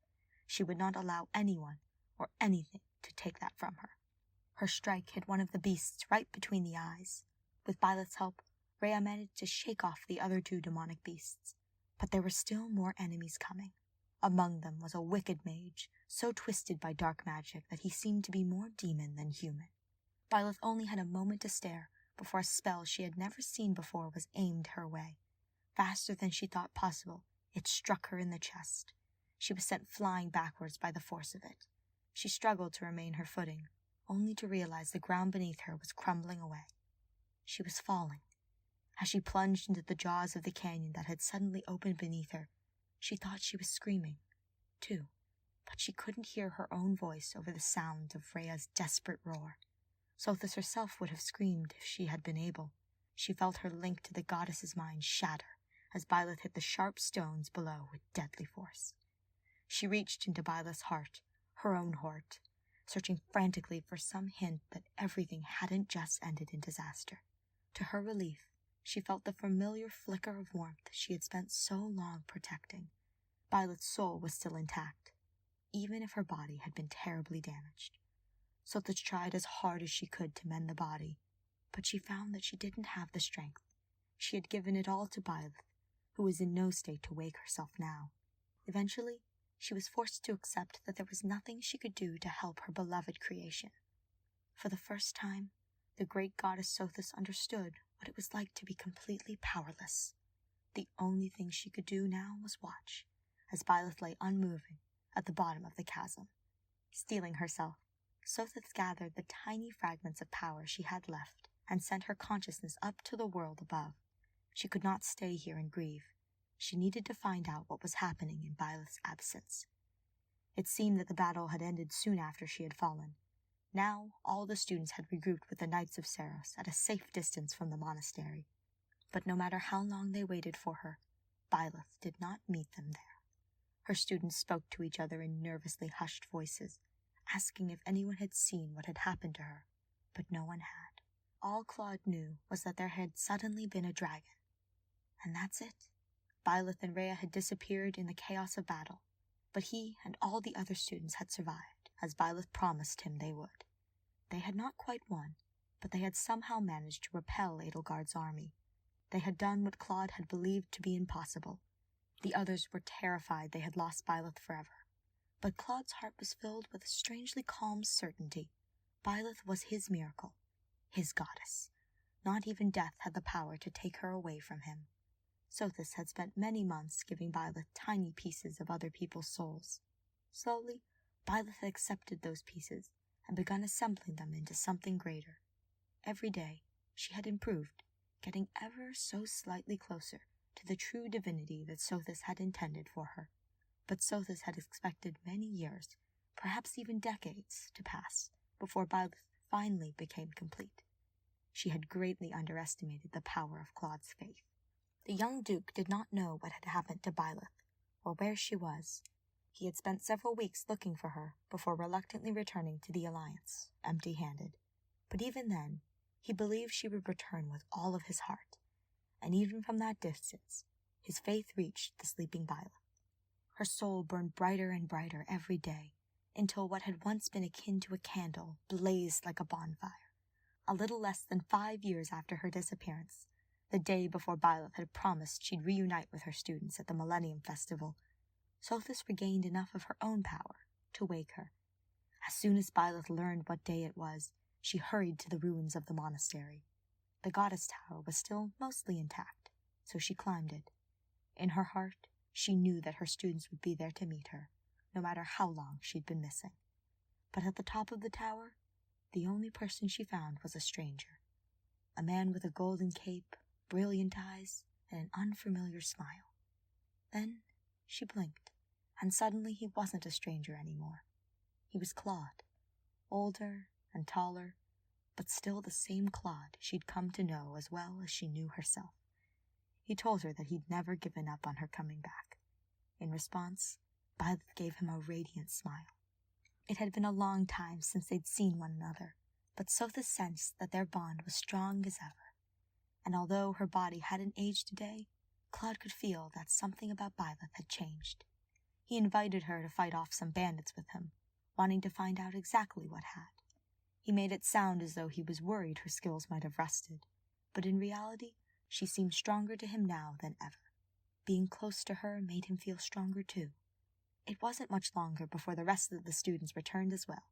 She would not allow anyone or anything to take that from her. Her strike hit one of the beasts right between the eyes. With Byleth's help, Rhea managed to shake off the other 2 demonic beasts, but there were still more enemies coming. Among them was a wicked mage, so twisted by dark magic that he seemed to be more demon than human. Byleth only had a moment to stare before a spell she had never seen before was aimed her way. Faster than she thought possible, it struck her in the chest. She was sent flying backwards by the force of it. She struggled to remain her footing, only to realize the ground beneath her was crumbling away. She was falling. As she plunged into the jaws of the canyon that had suddenly opened beneath her, she thought she was screaming, too, but she couldn't hear her own voice over the sound of Rhea's desperate roar. Sothis herself would have screamed if she had been able. She felt her link to the goddess's mind shatter as Byleth hit the sharp stones below with deadly force. She reached into Byleth's heart, her own heart, searching frantically for some hint that everything hadn't just ended in disaster. To her relief, she felt the familiar flicker of warmth she had spent so long protecting. Byleth's soul was still intact, even if her body had been terribly damaged. Sothis tried as hard as she could to mend the body, but she found that she didn't have the strength. She had given it all to Byleth, who was in no state to wake herself now. Eventually, she was forced to accept that there was nothing she could do to help her beloved creation. For the first time, the great goddess Sothis understood what it was like to be completely powerless. The only thing she could do now was watch, as Byleth lay unmoving at the bottom of the chasm. Steeling herself, Sothis gathered the tiny fragments of power she had left and sent her consciousness up to the world above. She could not stay here and grieve. She needed to find out what was happening in Byleth's absence. It seemed that the battle had ended soon after she had fallen. Now all the students had regrouped with the Knights of Saros at a safe distance from the monastery. But no matter how long they waited for her, Byleth did not meet them there. Her students spoke to each other in nervously hushed voices, asking if anyone had seen what had happened to her, but no one had. All Claude knew was that there had suddenly been a dragon. And that's it. Byleth and Rhea had disappeared in the chaos of battle, but he and all the other students had survived, as Byleth promised him they would. They had not quite won, but they had somehow managed to repel Edelgard's army. They had done what Claude had believed to be impossible. The others were terrified they had lost Byleth forever. But Claude's heart was filled with a strangely calm certainty. Byleth was his miracle, his goddess. Not even death had the power to take her away from him. Sothis had spent many months giving Byleth tiny pieces of other people's souls. Slowly, Byleth had accepted those pieces and begun assembling them into something greater. Every day, she had improved, getting ever so slightly closer to the true divinity that Sothis had intended for her. But Sothis had expected many years, perhaps even decades, to pass before Byleth finally became complete. She had greatly underestimated the power of Claude's faith. The young Duke did not know what had happened to Byleth, or where she was. He had spent several weeks looking for her before reluctantly returning to the Alliance, empty-handed. But even then, he believed she would return with all of his heart, and even from that distance, his faith reached the sleeping Byleth. Her soul burned brighter and brighter every day, until what had once been akin to a candle blazed like a bonfire. A little less than 5 years after her disappearance, the day before Byleth had promised she'd reunite with her students at the Millennium Festival, Sothis regained enough of her own power to wake her. As soon as Byleth learned what day it was, she hurried to the ruins of the monastery. The goddess tower was still mostly intact, so she climbed it. In her heart, she knew that her students would be there to meet her, no matter how long she'd been missing. But at the top of the tower, the only person she found was a stranger. A man with a golden cape, brilliant eyes, and an unfamiliar smile. Then she blinked, and suddenly he wasn't a stranger anymore. He was Claude, older and taller, but still the same Claude she'd come to know as well as she knew herself. He told her that he'd never given up on her coming back. In response, Byleth gave him a radiant smile. It had been a long time since they'd seen one another, but Sothis sensed that their bond was strong as ever. And although her body hadn't aged a day, Claude could feel that something about Byleth had changed. He invited her to fight off some bandits with him, wanting to find out exactly what had. He made it sound as though he was worried her skills might have rusted, but in reality, she seemed stronger to him now than ever. Being close to her made him feel stronger too. It wasn't much longer before the rest of the students returned as well.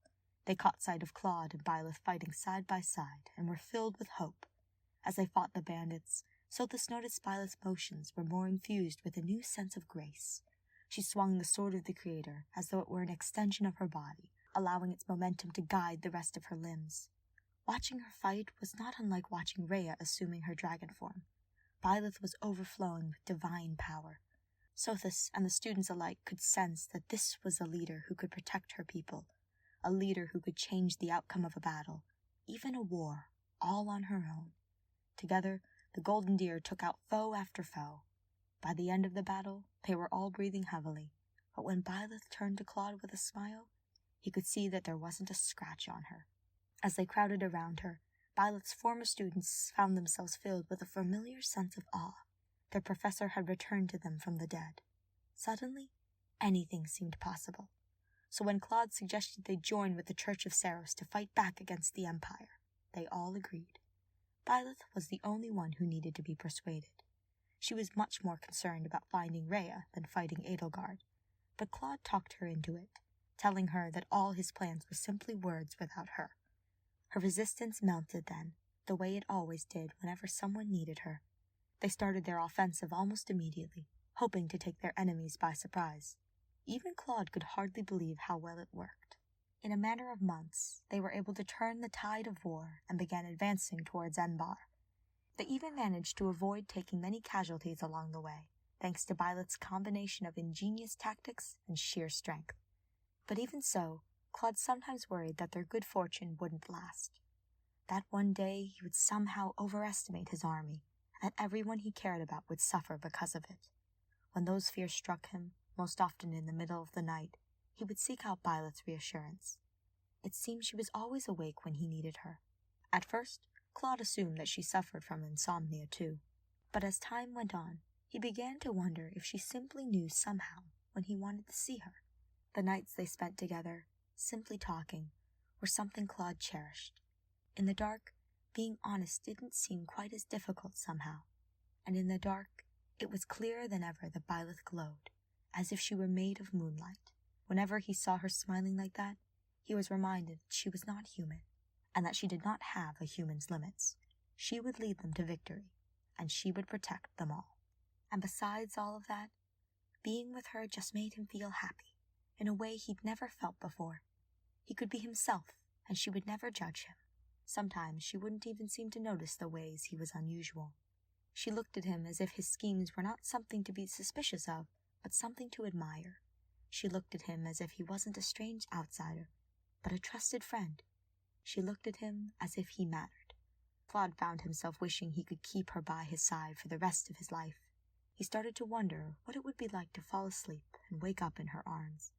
They caught sight of Claude and Byleth fighting side by side and were filled with hope. As they fought the bandits, Sothis noticed Byleth's motions were more infused with a new sense of grace. She swung the sword of the Creator as though it were an extension of her body, allowing its momentum to guide the rest of her limbs. Watching her fight was not unlike watching Rhea assuming her dragon form. Byleth was overflowing with divine power. Sothis and the students alike could sense that this was a leader who could protect her people, a leader who could change the outcome of a battle, even a war, all on her own. Together, the Golden Deer took out foe after foe. By the end of the battle, they were all breathing heavily, but when Byleth turned to Claude with a smile, he could see that there wasn't a scratch on her. As they crowded around her, Byleth's former students found themselves filled with a familiar sense of awe. Their professor had returned to them from the dead. Suddenly, anything seemed possible. So when Claude suggested they join with the Church of Saros to fight back against the Empire, they all agreed. Byleth was the only one who needed to be persuaded. She was much more concerned about finding Rhea than fighting Edelgard, but Claude talked her into it, telling her that all his plans were simply words without her. Her resistance melted then, the way it always did whenever someone needed her. They started their offensive almost immediately, hoping to take their enemies by surprise. Even Claude could hardly believe how well it worked. In a matter of months, they were able to turn the tide of war and began advancing towards Enbar. They even managed to avoid taking many casualties along the way, thanks to Byleth's combination of ingenious tactics and sheer strength. But even so, Claude sometimes worried that their good fortune wouldn't last. That one day he would somehow overestimate his army, and that everyone he cared about would suffer because of it. When those fears struck him, most often in the middle of the night, he would seek out Byleth's reassurance. It seemed she was always awake when he needed her. At first, Claude assumed that she suffered from insomnia too, but as time went on, he began to wonder if she simply knew somehow when he wanted to see her. The nights they spent together, simply talking, were something Claude cherished. In the dark, being honest didn't seem quite as difficult somehow, and in the dark, it was clearer than ever that Byleth glowed, as if she were made of moonlight. Whenever he saw her smiling like that, he was reminded that she was not human, and that she did not have a human's limits. She would lead them to victory, and she would protect them all. And besides all of that, being with her just made him feel happy, in a way he'd never felt before. He could be himself, and she would never judge him. Sometimes she wouldn't even seem to notice the ways he was unusual. She looked at him as if his schemes were not something to be suspicious of, but something to admire. She looked at him as if he wasn't a strange outsider, but a trusted friend. She looked at him as if he mattered. Claude found himself wishing he could keep her by his side for the rest of his life. He started to wonder what it would be like to fall asleep and wake up in her arms.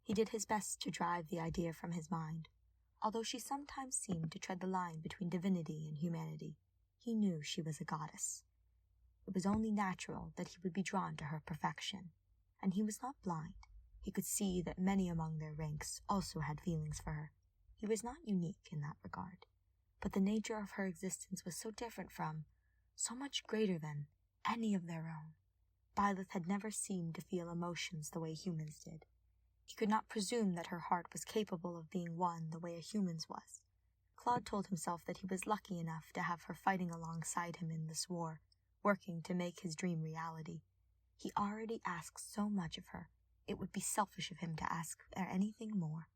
He did his best to drive the idea from his mind. Although she sometimes seemed to tread the line between divinity and humanity, he knew she was a goddess. It was only natural that he would be drawn to her perfection, and he was not blind. He could see that many among their ranks also had feelings for her. He was not unique in that regard, but the nature of her existence was so different from, so much greater than, any of their own. Byleth had never seemed to feel emotions the way humans did. He could not presume that her heart was capable of being won the way a human's was. Claude told himself that he was lucky enough to have her fighting alongside him in this war, working to make his dream reality. He already asked so much of her, it would be selfish of him to ask for anything more.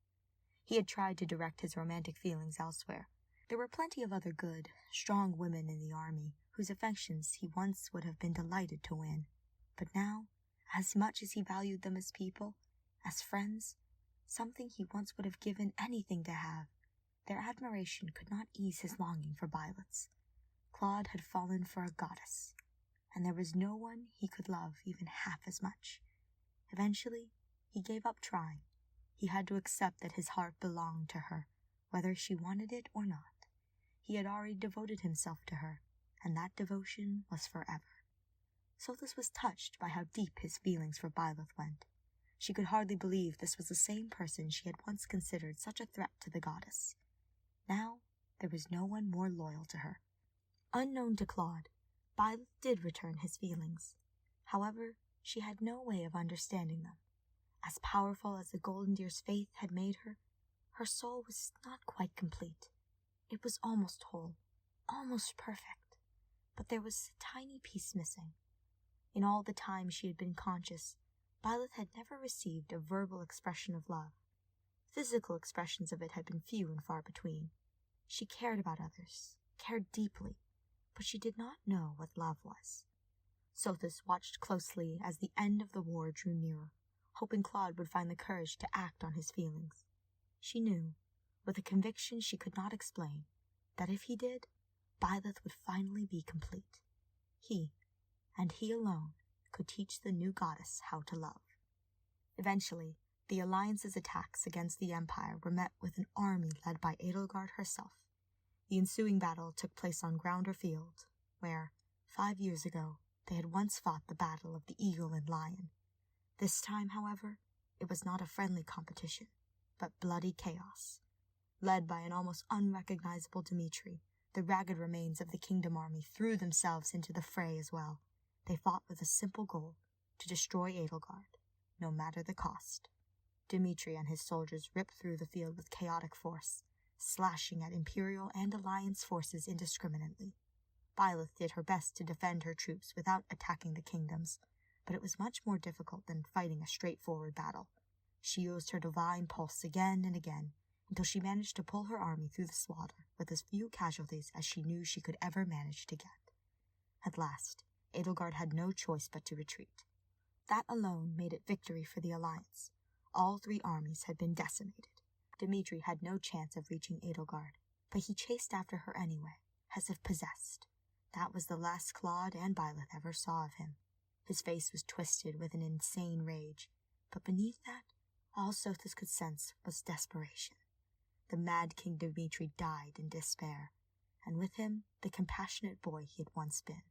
He had tried to direct his romantic feelings elsewhere. There were plenty of other good, strong women in the army whose affections he once would have been delighted to win. But now, as much as he valued them as people, as friends, something he once would have given anything to have, their admiration could not ease his longing for Byleth's. Claude had fallen for a goddess, and there was no one he could love even half as much. Eventually, he gave up trying. He had to accept that his heart belonged to her, whether she wanted it or not. He had already devoted himself to her, and that devotion was forever. Sothis was touched by how deep his feelings for Byleth went. She could hardly believe this was the same person she had once considered such a threat to the goddess. Now, there was no one more loyal to her. Unknown to Claude, Byleth did return his feelings. However, she had no way of understanding them. As powerful as the Golden Deer's faith had made her, her soul was not quite complete. It was almost whole, almost perfect, but there was a tiny piece missing. In all the time she had been conscious, Byleth had never received a verbal expression of love. Physical expressions of it had been few and far between. She cared about others, cared deeply, but she did not know what love was. Sothis watched closely as the end of the war drew nearer, hoping Claude would find the courage to act on his feelings. She knew, with a conviction she could not explain, that if he did, Byleth would finally be complete. He, and he alone, could teach the new goddess how to love. Eventually, the Alliance's attacks against the Empire were met with an army led by Edelgard herself. The ensuing battle took place on ground or field, where, 5 years ago, they had once fought the battle of the Eagle and Lion. This time, however, it was not a friendly competition, but bloody chaos. Led by an almost unrecognizable Dimitri, the ragged remains of the Kingdom Army threw themselves into the fray as well. They fought with a simple goal, to destroy Edelgard, no matter the cost. Dimitri and his soldiers ripped through the field with chaotic force, slashing at Imperial and Alliance forces indiscriminately. Byleth did her best to defend her troops without attacking the kingdoms, but it was much more difficult than fighting a straightforward battle. She used her divine pulse again and again, until she managed to pull her army through the slaughter with as few casualties as she knew she could ever manage to get. At last, Edelgard had no choice but to retreat. That alone made it victory for the Alliance. All 3 armies had been decimated. Dmitri had no chance of reaching Edelgard, but he chased after her anyway, as if possessed. That was the last Claude and Byleth ever saw of him. His face was twisted with an insane rage, but beneath that, all Sothis could sense was desperation. The mad King Dmitri died in despair, and with him the compassionate boy he had once been.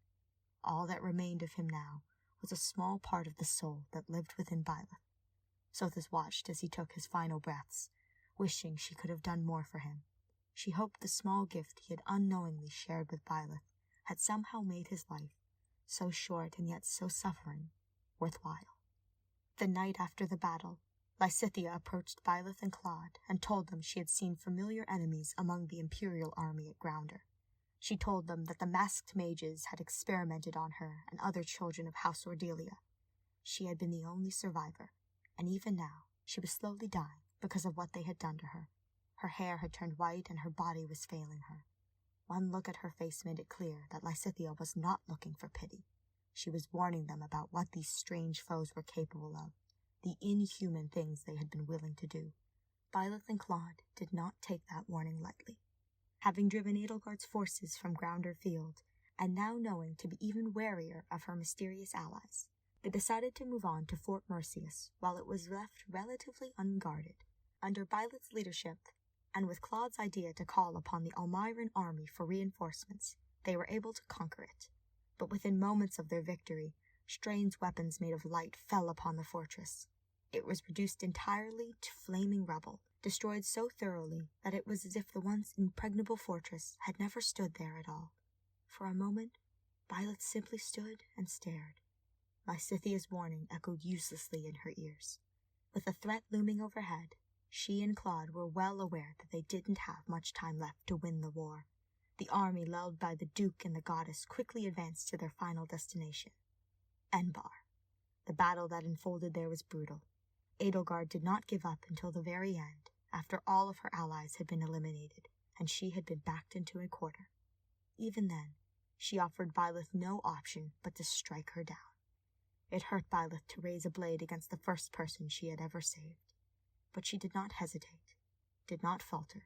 All that remained of him now was a small part of the soul that lived within Byleth. Sothis watched as he took his final breaths, wishing she could have done more for him. She hoped the small gift he had unknowingly shared with Byleth had somehow made his life, so short and yet so suffering, worthwhile. The night after the battle, Lysithea approached Byleth and Claude and told them she had seen familiar enemies among the Imperial army at Grounder. She told them that the masked mages had experimented on her and other children of House Ordelia. She had been the only survivor, and even now she was slowly dying because of what they had done to her. Her hair had turned white and her body was failing her. One look at her face made it clear that Lysithea was not looking for pity. She was warning them about what these strange foes were capable of, the inhuman things they had been willing to do. Byleth and Claude did not take that warning lightly. Having driven Edelgard's forces from Grounder Field, and now knowing to be even warier of her mysterious allies, they decided to move on to Fort Mercius while it was left relatively unguarded. Under Byleth's leadership, and with Claude's idea to call upon the Almiran army for reinforcements, they were able to conquer it. But within moments of their victory, strange weapons made of light fell upon the fortress. It was reduced entirely to flaming rubble, destroyed so thoroughly that it was as if the once impregnable fortress had never stood there at all. For a moment, Byleth simply stood and stared. Lysithea's warning echoed uselessly in her ears. With the threat looming overhead, she and Claude were well aware that they didn't have much time left to win the war. The army led by the Duke and the Goddess quickly advanced to their final destination, Enbar. The battle that unfolded there was brutal. Edelgard did not give up until the very end, after all of her allies had been eliminated, and she had been backed into a corner. Even then, she offered Byleth no option but to strike her down. It hurt Byleth to raise a blade against the first person she had ever saved. But she did not hesitate, did not falter.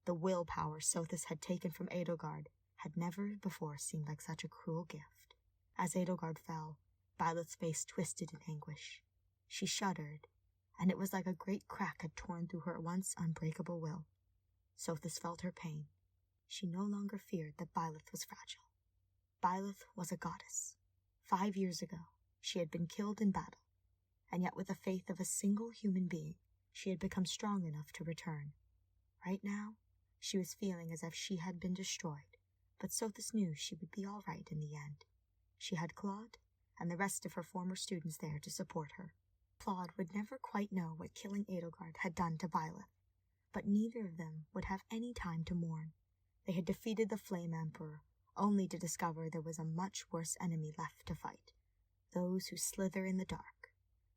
The willpower Sothis had taken from Edelgard had never before seemed like such a cruel gift. As Edelgard fell, Byleth's face twisted in anguish. She shuddered, and it was like a great crack had torn through her once unbreakable will. Sothis felt her pain. She no longer feared that Byleth was fragile. Byleth was a goddess. 5 years ago, she had been killed in battle, and yet with the faith of a single human being, she had become strong enough to return. Right now, she was feeling as if she had been destroyed, but Sothis knew she would be all right in the end. She had Claude and the rest of her former students there to support her. Claude would never quite know what killing Edelgard had done to Byleth, but neither of them would have any time to mourn. They had defeated the Flame Emperor, only to discover there was a much worse enemy left to fight. Those who slither in the dark,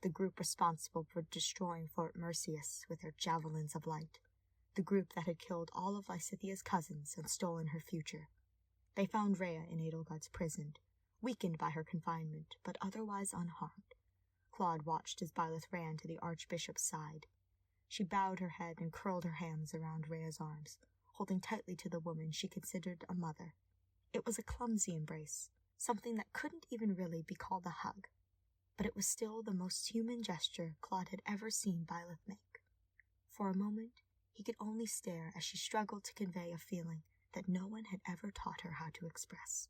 the group responsible for destroying Fort Mercius with their javelins of light, the group that had killed all of Lysithea's cousins and stolen her future. They found Rhea in Edelgard's prison, weakened by her confinement, but otherwise unharmed. Claude watched as Byleth ran to the Archbishop's side. She bowed her head and curled her hands around Rhea's arms, holding tightly to the woman she considered a mother. It was a clumsy embrace, something that couldn't even really be called a hug, but it was still the most human gesture Claude had ever seen Byleth make. For a moment, he could only stare as she struggled to convey a feeling that no one had ever taught her how to express.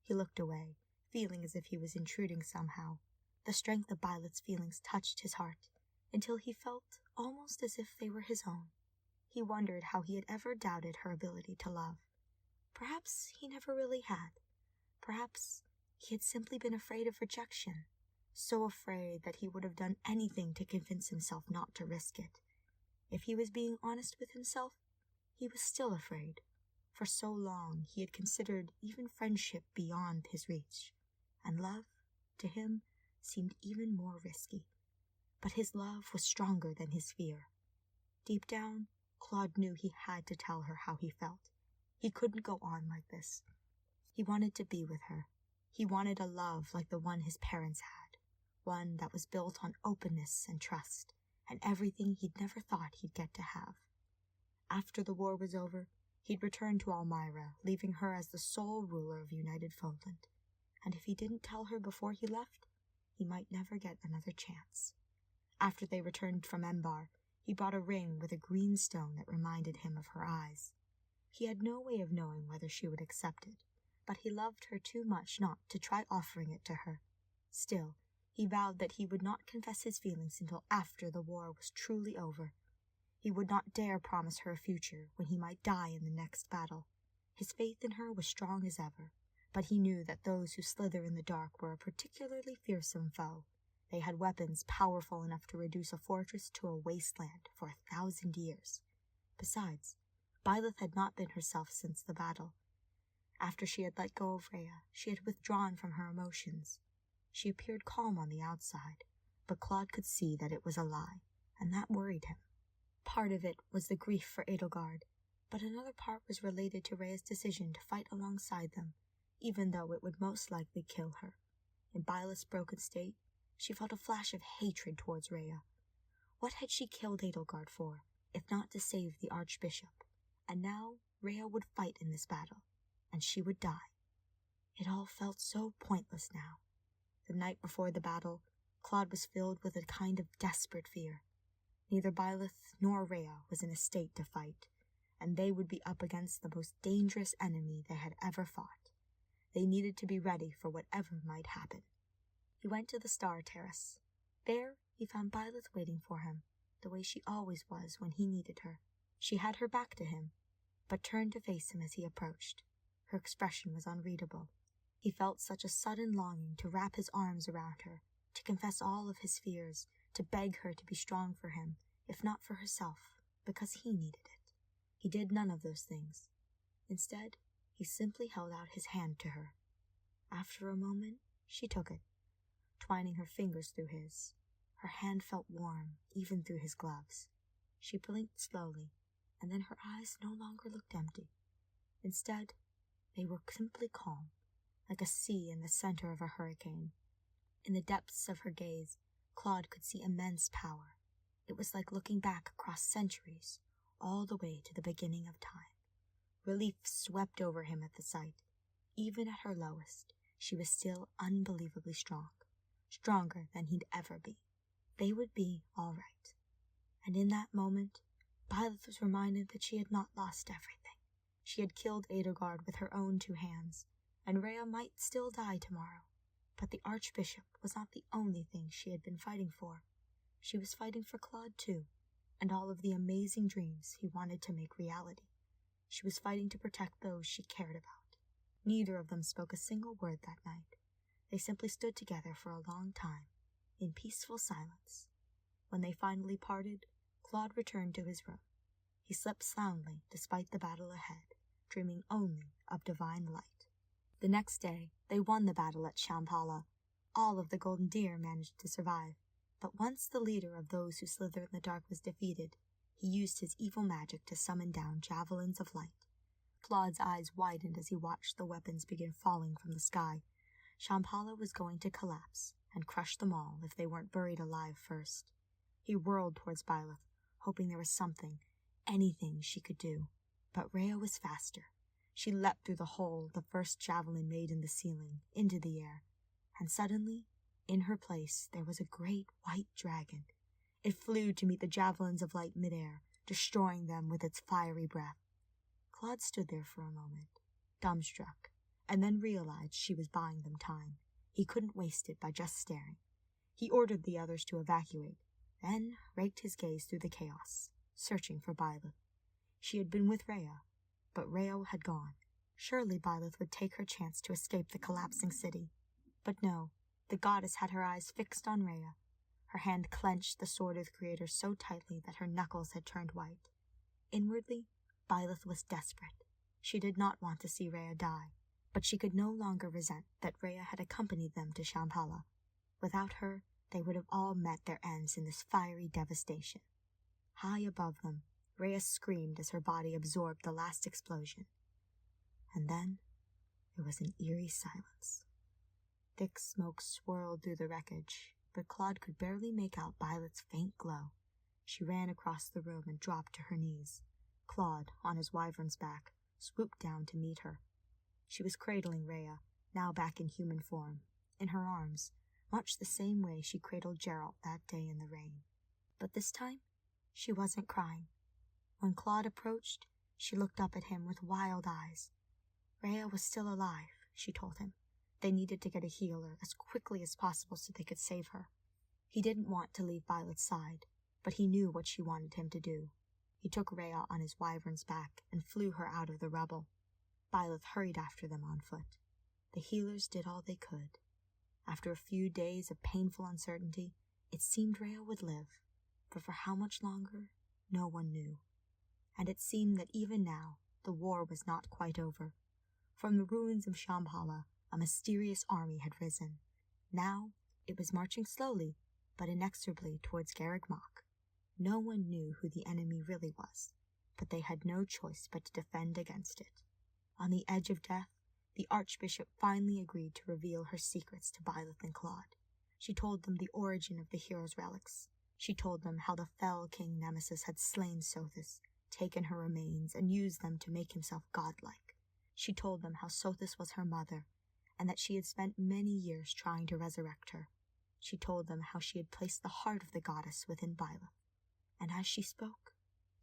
He looked away, feeling as if he was intruding somehow. The strength of Byleth's feelings touched his heart, until he felt almost as if they were his own. He wondered how he had ever doubted her ability to love. Perhaps he never really had. Perhaps he had simply been afraid of rejection, so afraid that he would have done anything to convince himself not to risk it. If he was being honest with himself, he was still afraid. For so long he had considered even friendship beyond his reach, and love, to him, seemed even more risky. But his love was stronger than his fear. Deep down, Claude knew he had to tell her how he felt. He couldn't go on like this. He wanted to be with her. He wanted a love like the one his parents had, one that was built on openness and trust, and everything he'd never thought he'd get to have. After the war was over, he'd return to Elmira, leaving her as the sole ruler of United Foldland. And if he didn't tell her before he left, he might never get another chance. After they returned from Embar, he brought a ring with a green stone that reminded him of her eyes. He had no way of knowing whether she would accept it, but he loved her too much not to try offering it to her. Still, he vowed that he would not confess his feelings until after the war was truly over. He would not dare promise her a future when he might die in the next battle. His faith in her was strong as ever, but he knew that those who slither in the dark were a particularly fearsome foe. They had weapons powerful enough to reduce a fortress to a wasteland for 1,000 years. Besides, Byleth had not been herself since the battle. After she had let go of Rhea, she had withdrawn from her emotions. She appeared calm on the outside, but Claude could see that it was a lie, and that worried him. Part of it was the grief for Edelgard, but another part was related to Rhea's decision to fight alongside them, even though it would most likely kill her. In Byleth's broken state, she felt a flash of hatred towards Rhea. What had she killed Edelgard for, if not to save the Archbishop? And now Rhea would fight in this battle, and she would die. It all felt so pointless now. The night before the battle, Claude was filled with a kind of desperate fear. Neither Byleth nor Rhea was in a state to fight, and they would be up against the most dangerous enemy they had ever fought. They needed to be ready for whatever might happen. He went to the Star Terrace. There, he found Byleth waiting for him, the way she always was when he needed her. She had her back to him, but turned to face him as he approached. Her expression was unreadable. He felt such a sudden longing to wrap his arms around her, to confess all of his fears, to beg her to be strong for him, if not for herself, because he needed it. He did none of those things. Instead, he simply held out his hand to her. After a moment, she took it, twining her fingers through his. Her hand felt warm, even through his gloves. She blinked slowly, and then her eyes no longer looked empty. Instead, they were simply calm, like a sea in the center of a hurricane. In the depths of her gaze, Claude could see immense power. It was like looking back across centuries, all the way to the beginning of time. Relief swept over him at the sight. Even at her lowest, she was still unbelievably strong, stronger than he'd ever be. They would be all right. And in that moment, Byleth was reminded that she had not lost everything. She had killed Edelgard with her own 2 hands, and Rhea might still die tomorrow. But the Archbishop was not the only thing she had been fighting for. She was fighting for Claude too, and all of the amazing dreams he wanted to make reality. She was fighting to protect those she cared about. Neither of them spoke a single word that night. They simply stood together for a long time, in peaceful silence. When they finally parted, Claude returned to his room. He slept soundly despite the battle ahead, dreaming only of divine light. The next day, they won the battle at Shambhala. All of the Golden Deer managed to survive, but once the leader of those who slither in the dark was defeated, he used his evil magic to summon down javelins of light. Claude's eyes widened as he watched the weapons begin falling from the sky. Shambhala was going to collapse and crush them all if they weren't buried alive first. He whirled towards Byleth, hoping there was something, anything she could do. But Rhea was faster. She leapt through the hole the first javelin made in the ceiling, into the air, and suddenly, in her place, there was a great white dragon. It flew to meet the javelins of light midair, destroying them with its fiery breath. Claude stood there for a moment, dumbstruck, and then realized she was buying them time. He couldn't waste it by just staring. He ordered the others to evacuate, then raked his gaze through the chaos, searching for Byleth. She had been with Rhea, but Rhea had gone. Surely Byleth would take her chance to escape the collapsing city. But no, the goddess had her eyes fixed on Rhea. Her hand clenched the sword of the Creator so tightly that her knuckles had turned white. Inwardly, Byleth was desperate. She did not want to see Rhea die, but she could no longer resent that Rhea had accompanied them to Shambhala. Without her, they would have all met their ends in this fiery devastation. High above them, Rhea screamed as her body absorbed the last explosion. And then, there was an eerie silence. Thick smoke swirled through the wreckage, but Claude could barely make out Byleth's faint glow. She ran across the room and dropped to her knees. Claude, on his wyvern's back, swooped down to meet her. She was cradling Rhea, now back in human form, in her arms, much the same way she cradled Geralt that day in the rain. But this time, she wasn't crying. When Claude approached, she looked up at him with wild eyes. Rhea was still alive, she told him. They needed to get a healer as quickly as possible so they could save her. He didn't want to leave Byleth's side, but he knew what she wanted him to do. He took Rhea on his wyvern's back and flew her out of the rubble. Byleth hurried after them on foot. The healers did all they could. After a few days of painful uncertainty, it seemed Rhea would live, but for how much longer, no one knew. And it seemed that even now, the war was not quite over. From the ruins of Shambhala, a mysterious army had risen. Now, it was marching slowly, but inexorably towards Garreg Mach. No one knew who the enemy really was, but they had no choice but to defend against it. On the edge of death, the Archbishop finally agreed to reveal her secrets to Byleth and Claude. She told them the origin of the hero's relics. She told them how the fell King Nemesis had slain Sothis, taken her remains, and used them to make himself godlike. She told them how Sothis was her mother, and that she had spent many years trying to resurrect her. She told them how she had placed the heart of the goddess within Byleth. And as she spoke,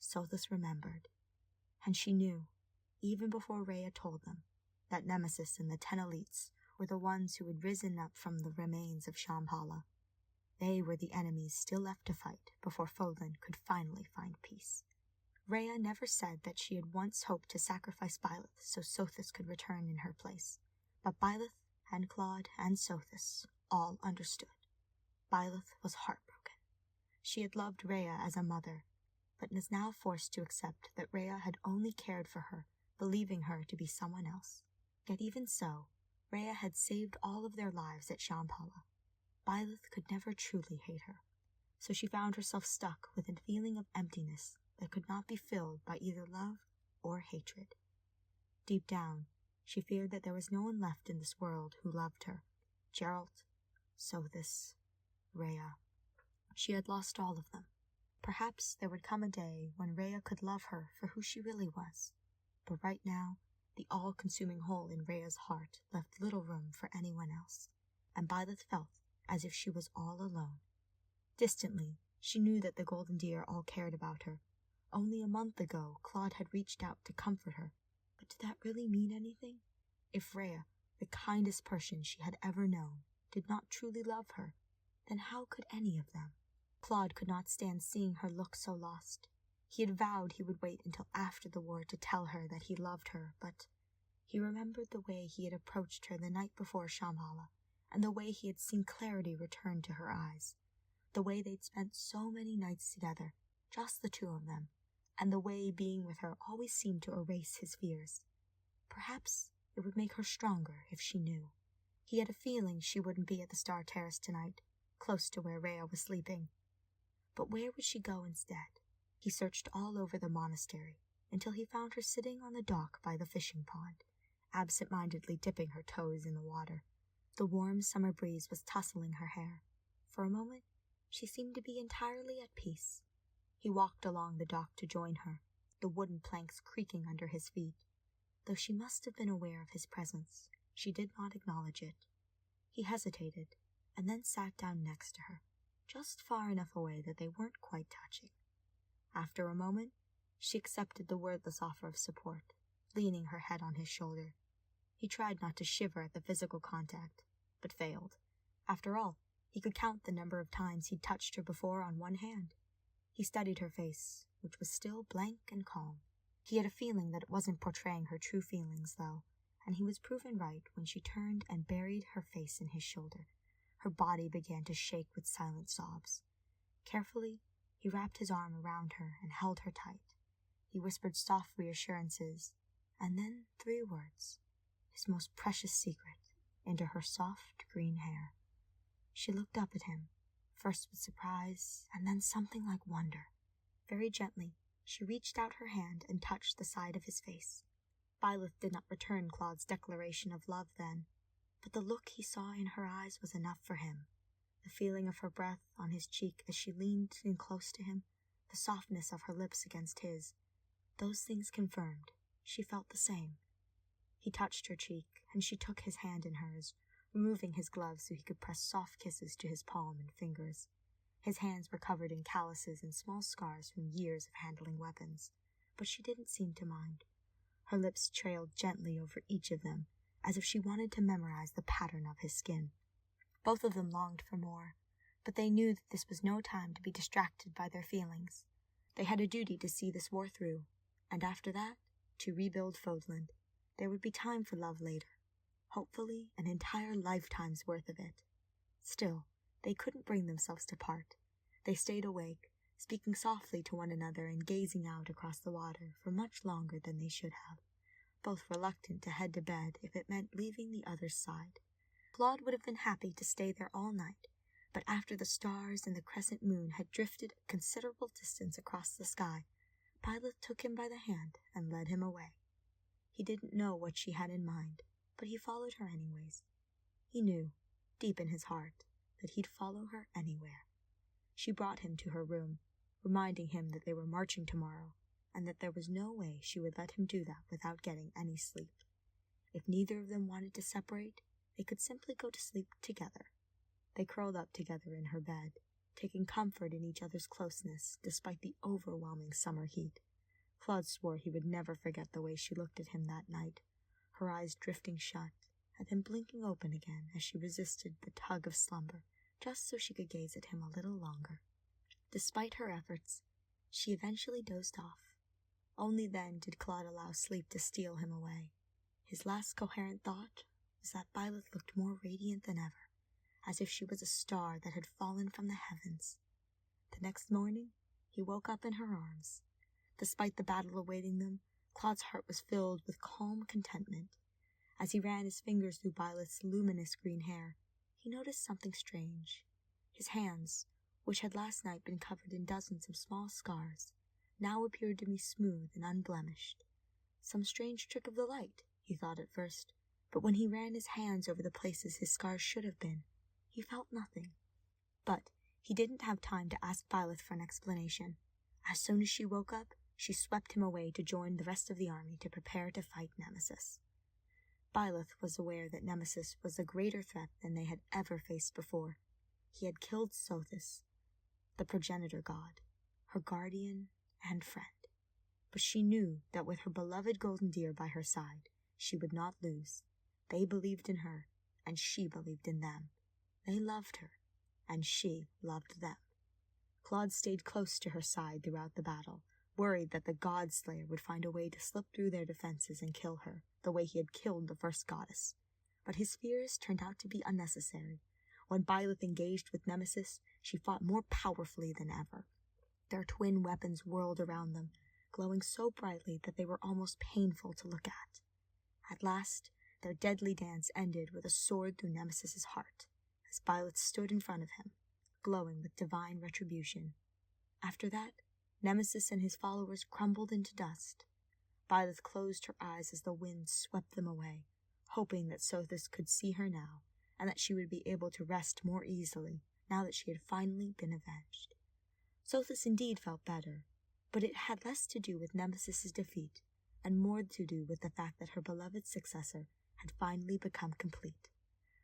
Sothis remembered. And she knew, even before Rhea told them, that Nemesis and the 10 elites were the ones who had risen up from the remains of Shambhala. They were the enemies still left to fight before Fodlan could finally find peace. Rhea never said that she had once hoped to sacrifice Byleth so Sothis could return in her place, but Byleth and Claude and Sothis all understood. Byleth was heartbroken. She had loved Rhea as a mother, but was now forced to accept that Rhea had only cared for her, believing her to be someone else. Yet even so, Rhea had saved all of their lives at Shambhala. Byleth could never truly hate her, so she found herself stuck with a feeling of emptiness that could not be filled by either love or hatred. Deep down, she feared that there was no one left in this world who loved her. Geralt, Sothis, Rhea. She had lost all of them. Perhaps there would come a day when Rhea could love her for who she really was. But right now, the all-consuming hole in Rhea's heart left little room for anyone else, and Byleth felt as if she was all alone. Distantly, she knew that the Golden Deer all cared about her. Only a month ago, Claude had reached out to comfort her, but did that really mean anything? If Rhea, the kindest person she had ever known, did not truly love her, then how could any of them? Claude could not stand seeing her look so lost. He had vowed he would wait until after the war to tell her that he loved her, but he remembered the way he had approached her the night before Shambhala, and the way he had seen clarity return to her eyes, the way they'd spent so many nights together, just the two of them, and the way being with her always seemed to erase his fears. Perhaps it would make her stronger if she knew. He had a feeling she wouldn't be at the Star Terrace tonight, close to where Rhea was sleeping. But where would she go instead? He searched all over the monastery until he found her sitting on the dock by the fishing pond, absent-mindedly dipping her toes in the water. The warm summer breeze was tussling her hair. For a moment, she seemed to be entirely at peace. He walked along the dock to join her, the wooden planks creaking under his feet. Though she must have been aware of his presence, she did not acknowledge it. He hesitated, and then sat down next to her, just far enough away that they weren't quite touching. After a moment, she accepted the wordless offer of support, leaning her head on his shoulder. He tried not to shiver at the physical contact, but failed. After all, he could count the number of times he'd touched her before on one hand. He studied her face, which was still blank and calm. He had a feeling that it wasn't portraying her true feelings, though, and he was proven right when she turned and buried her face in his shoulder. Her body began to shake with silent sobs. Carefully, he wrapped his arm around her and held her tight. He whispered soft reassurances, and then 3 words, his most precious secret, into her soft green hair. She looked up at him, first with surprise and then something like wonder. Very gently, she reached out her hand and touched the side of his face. Byleth did not return Claude's declaration of love then, but the look he saw in her eyes was enough for him. The feeling of her breath on his cheek as she leaned in close to him, the softness of her lips against his, those things confirmed she felt the same. He touched her cheek, and she took his hand in hers, removing his gloves so he could press soft kisses to his palm and fingers. His hands were covered in calluses and small scars from years of handling weapons, but she didn't seem to mind. Her lips trailed gently over each of them, as if she wanted to memorize the pattern of his skin. Both of them longed for more, but they knew that this was no time to be distracted by their feelings. They had a duty to see this war through, and after that, to rebuild Fodland. There would be time for love later, hopefully an entire lifetime's worth of it. Still, they couldn't bring themselves to part. They stayed awake, speaking softly to one another and gazing out across the water for much longer than they should have, both reluctant to head to bed if it meant leaving the other's side. Claude would have been happy to stay there all night, but after the stars and the crescent moon had drifted a considerable distance across the sky, Byleth took him by the hand and led him away. He didn't know what she had in mind, but he followed her anyways. He knew, deep in his heart, that he'd follow her anywhere. She brought him to her room, reminding him that they were marching tomorrow, and that there was no way she would let him do that without getting any sleep. If neither of them wanted to separate, they could simply go to sleep together. They curled up together in her bed, taking comfort in each other's closeness despite the overwhelming summer heat. Claude swore he would never forget the way she looked at him that night, her eyes drifting shut, and then blinking open again as she resisted the tug of slumber, just so she could gaze at him a little longer. Despite her efforts, she eventually dozed off. Only then did Claude allow sleep to steal him away. His last coherent thought was that Byleth looked more radiant than ever, as if she was a star that had fallen from the heavens. The next morning, he woke up in her arms. Despite the battle awaiting them, Claude's heart was filled with calm contentment. As he ran his fingers through Byleth's luminous green hair, he noticed something strange. His hands, which had last night been covered in dozens of small scars, now appeared to be smooth and unblemished. Some strange trick of the light, he thought at first, but when he ran his hands over the places his scars should have been, he felt nothing. But he didn't have time to ask Byleth for an explanation. As soon as she woke up, she swept him away to join the rest of the army to prepare to fight Nemesis. Byleth was aware that Nemesis was a greater threat than they had ever faced before. He had killed Sothis, the progenitor god, her guardian and friend. But she knew that with her beloved golden deer by her side, she would not lose. They believed in her, and she believed in them. They loved her, and she loved them. Claude stayed close to her side throughout the battle, worried that the God-Slayer would find a way to slip through their defenses and kill her, the way he had killed the first goddess. But his fears turned out to be unnecessary. When Byleth engaged with Nemesis, she fought more powerfully than ever. Their twin weapons whirled around them, glowing so brightly that they were almost painful to look at. At last, their deadly dance ended with a sword through Nemesis's heart, as Byleth stood in front of him, glowing with divine retribution. After that, Nemesis and his followers crumbled into dust. Byleth closed her eyes as the wind swept them away, hoping that Sothis could see her now, and that she would be able to rest more easily now that she had finally been avenged. Sothis indeed felt better, but it had less to do with Nemesis's defeat, and more to do with the fact that her beloved successor had finally become complete.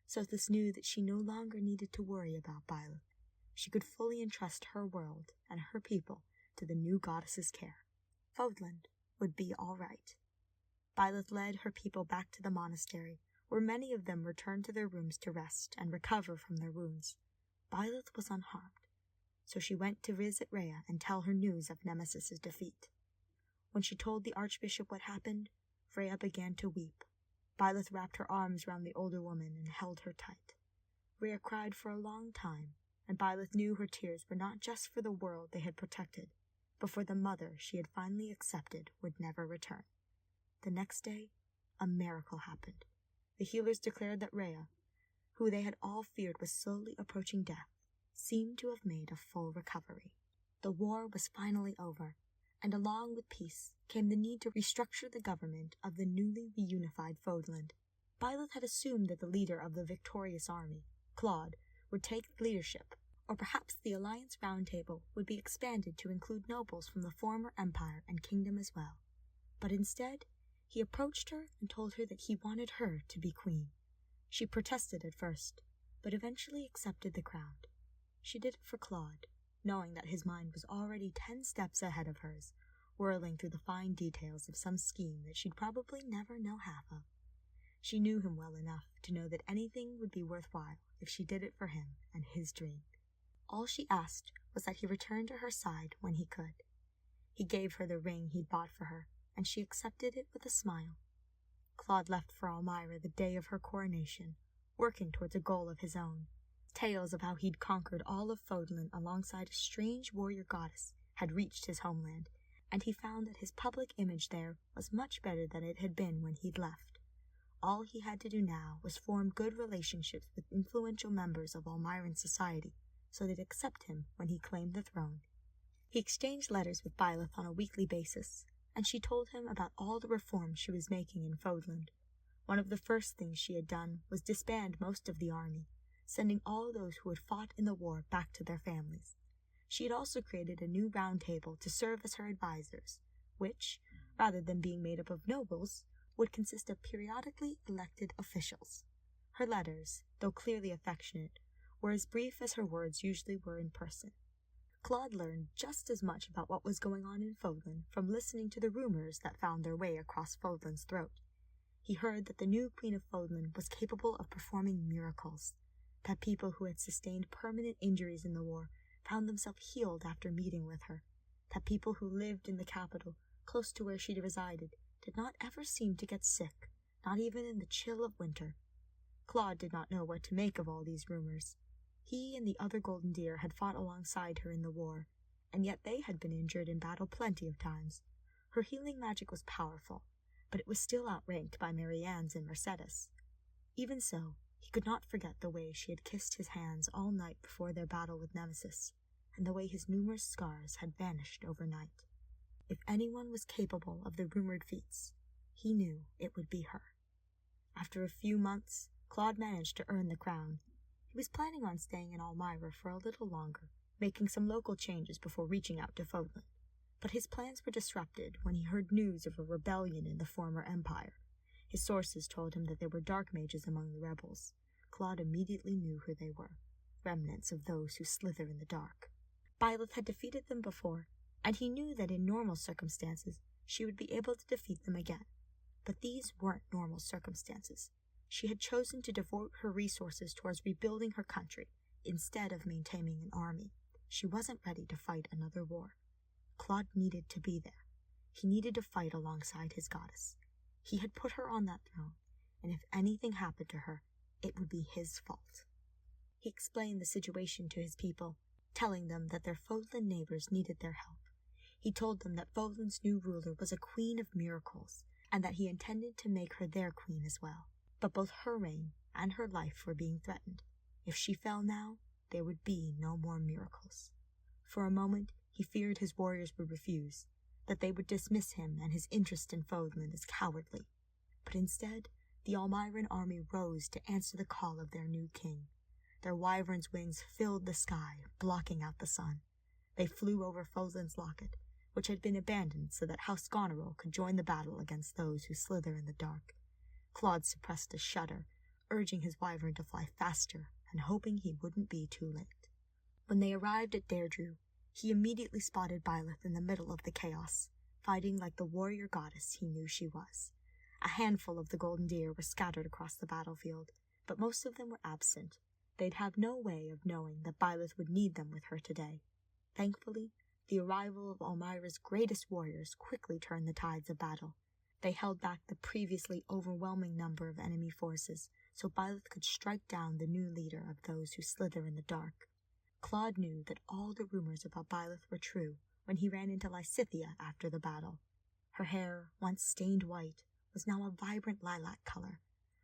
Sothis knew that she no longer needed to worry about Byleth. She could fully entrust her world and her people to the new goddess's care. Fodland would be all right. Byleth led her people back to the monastery, where many of them returned to their rooms to rest and recover from their wounds. Byleth was unharmed, so she went to visit Rhea and tell her news of Nemesis's defeat. When she told the archbishop what happened, Rhea began to weep. Byleth wrapped her arms round the older woman and held her tight. Rhea cried for a long time, and Byleth knew her tears were not just for the world they had protected, but for the mother she had finally accepted would never return. The next day, a miracle happened. The healers declared that Rhea, who they had all feared was slowly approaching death, seemed to have made a full recovery. The war was finally over, and along with peace came the need to restructure the government of the newly reunified Fodland. Byleth had assumed that the leader of the victorious army, Claude, would take leadership, or perhaps the Alliance Round Table would be expanded to include nobles from the former empire and kingdom as well. But instead, he approached her and told her that he wanted her to be queen. She protested at first, but eventually accepted the crown. She did it for Claude, knowing that his mind was already 10 steps ahead of hers, whirling through the fine details of some scheme that she'd probably never know half of. She knew him well enough to know that anything would be worthwhile if she did it for him and his dream. All she asked was that he return to her side when he could. He gave her the ring he'd bought for her, and she accepted it with a smile. Claude left for Elmira the day of her coronation, working towards a goal of his own. Tales of how he'd conquered all of Fodland alongside a strange warrior goddess had reached his homeland, and he found that his public image there was much better than it had been when he'd left. All he had to do now was form good relationships with influential members of Elmiran society so they'd accept him when he claimed the throne. He exchanged letters with Byleth on a weekly basis, and she told him about all the reforms she was making in Fodland. One of the first things she had done was disband most of the army, sending all those who had fought in the war back to their families. She had also created a new round table to serve as her advisors, which, rather than being made up of nobles, would consist of periodically elected officials. Her letters, though clearly affectionate, were as brief as her words usually were in person. Claude learned just as much about what was going on in Fodland from listening to the rumors that found their way across Fodland's throat. He heard that the new Queen of Fodland was capable of performing miracles, that people who had sustained permanent injuries in the war found themselves healed after meeting with her, that people who lived in the capital, close to where she resided, did not ever seem to get sick, not even in the chill of winter. Claude did not know what to make of all these rumors. He and the other Golden Deer had fought alongside her in the war, and yet they had been injured in battle plenty of times. Her healing magic was powerful, but it was still outranked by Marianne's and Mercedes. Even so, he could not forget the way she had kissed his hands all night before their battle with Nemesis, and the way his numerous scars had vanished overnight. If anyone was capable of the rumored feats, he knew it would be her. After a few months, Claude managed to earn the crown. He was planning on staying in Elmira for a little longer, making some local changes before reaching out to Fodland. But his plans were disrupted when he heard news of a rebellion in the former empire. His sources told him that there were dark mages among the rebels. Claude immediately knew who they were, remnants of those who slither in the dark. Byleth had defeated them before, and he knew that in normal circumstances she would be able to defeat them again. But these weren't normal circumstances. She had chosen to devote her resources towards rebuilding her country, instead of maintaining an army. She wasn't ready to fight another war. Claude needed to be there. He needed to fight alongside his goddess. He had put her on that throne, and if anything happened to her, it would be his fault. He explained the situation to his people, telling them that their Fodland neighbors needed their help. He told them that Fodland's new ruler was a queen of miracles, and that he intended to make her their queen as well. But both her reign and her life were being threatened. If she fell now, there would be no more miracles. For a moment, he feared his warriors would refuse, that they would dismiss him and his interest in Fodland as cowardly. But instead, the Elmiran army rose to answer the call of their new king. Their wyvern's wings filled the sky, blocking out the sun. They flew over Fodland's locket, which had been abandoned so that House Goneril could join the battle against those who slither in the dark. Claude suppressed a shudder, urging his wyvern to fly faster and hoping he wouldn't be too late. When they arrived at Deirdre, he immediately spotted Byleth in the middle of the chaos, fighting like the warrior goddess he knew she was. A handful of the Golden Deer were scattered across the battlefield, but most of them were absent. They'd have no way of knowing that Byleth would need them with her today. Thankfully, the arrival of Elmira's greatest warriors quickly turned the tides of battle. They held back the previously overwhelming number of enemy forces, so Byleth could strike down the new leader of those who slither in the dark. Claude knew that all the rumors about Byleth were true when he ran into Lysithea after the battle. Her hair, once stained white, was now a vibrant lilac color.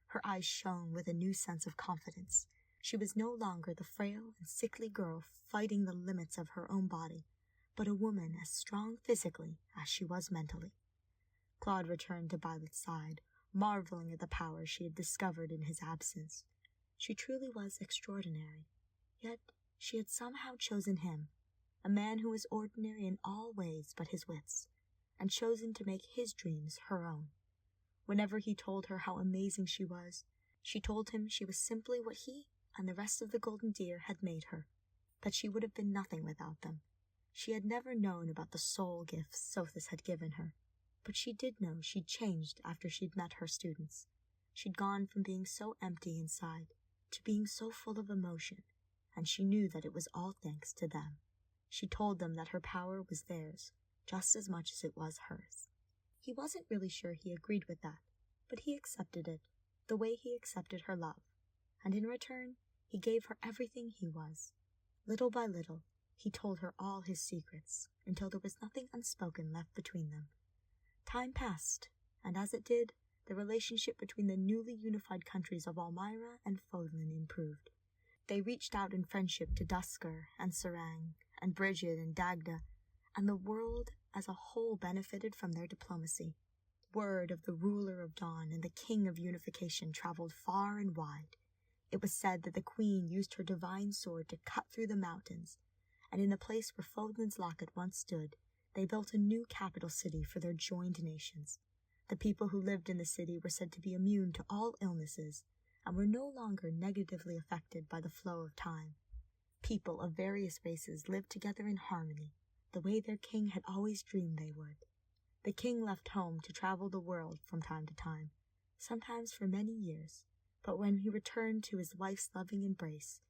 Her eyes shone with a new sense of confidence. She was no longer the frail and sickly girl fighting the limits of her own body, but a woman as strong physically as she was mentally. Claude returned to Byleth's side, marveling at the power she had discovered in his absence. She truly was extraordinary, yet she had somehow chosen him, a man who was ordinary in all ways but his wits, and chosen to make his dreams her own. Whenever he told her how amazing she told him she was simply what he and the rest of the Golden Deer had made her, that she would have been nothing without them. She had never known about the soul gifts Sothis had given her, but she did know she'd changed after she'd met her students. She'd gone from being so empty inside to being so full of emotion, and she knew that it was all thanks to them. She told them that her power was theirs, just as much as it was hers. He wasn't really sure he agreed with that, but he accepted it, the way he accepted her love, and in return, he gave her everything he was. Little by little, he told her all his secrets, until there was nothing unspoken left between them. Time passed, and as it did, the relationship between the newly unified countries of Almyra and Fodlan improved. They reached out in friendship to Dusker and Sarang, and Brigid and Dagda, and the world as a whole benefited from their diplomacy. Word of the ruler of dawn and the king of unification traveled far and wide. It was said that the queen used her divine sword to cut through the mountains, and in the place where Fodlan's Locket once stood, they built a new capital city for their joined nations. The people who lived in the city were said to be immune to all illnesses, and were no longer negatively affected by the flow of time. People of various races lived together in harmony, the way their king had always dreamed they would. The king left home to travel the world from time to time, sometimes for many years, but when he returned to his wife's loving embrace,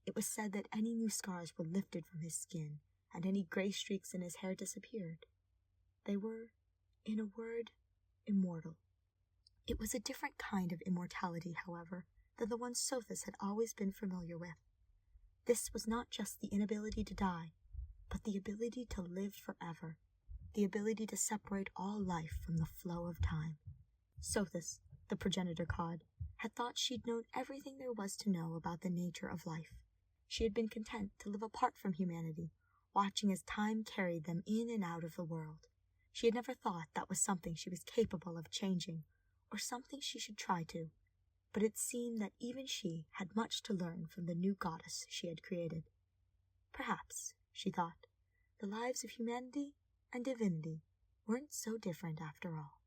it was said that any new scars were lifted from his skin, and any gray streaks in his hair disappeared. They were, in a word, immortal. It was a different kind of immortality, however, than the one Sothis had always been familiar with. This was not just the inability to die, but the ability to live forever, the ability to separate all life from the flow of time. Sothis, the progenitor god, had thought she'd known everything there was to know about the nature of life. She had been content to live apart from humanity, watching as time carried them in and out of the world. She had never thought that was something she was capable of changing, or something she should try to, but it seemed that even she had much to learn from the new goddess she had created. Perhaps, she thought, the lives of humanity and divinity weren't so different after all.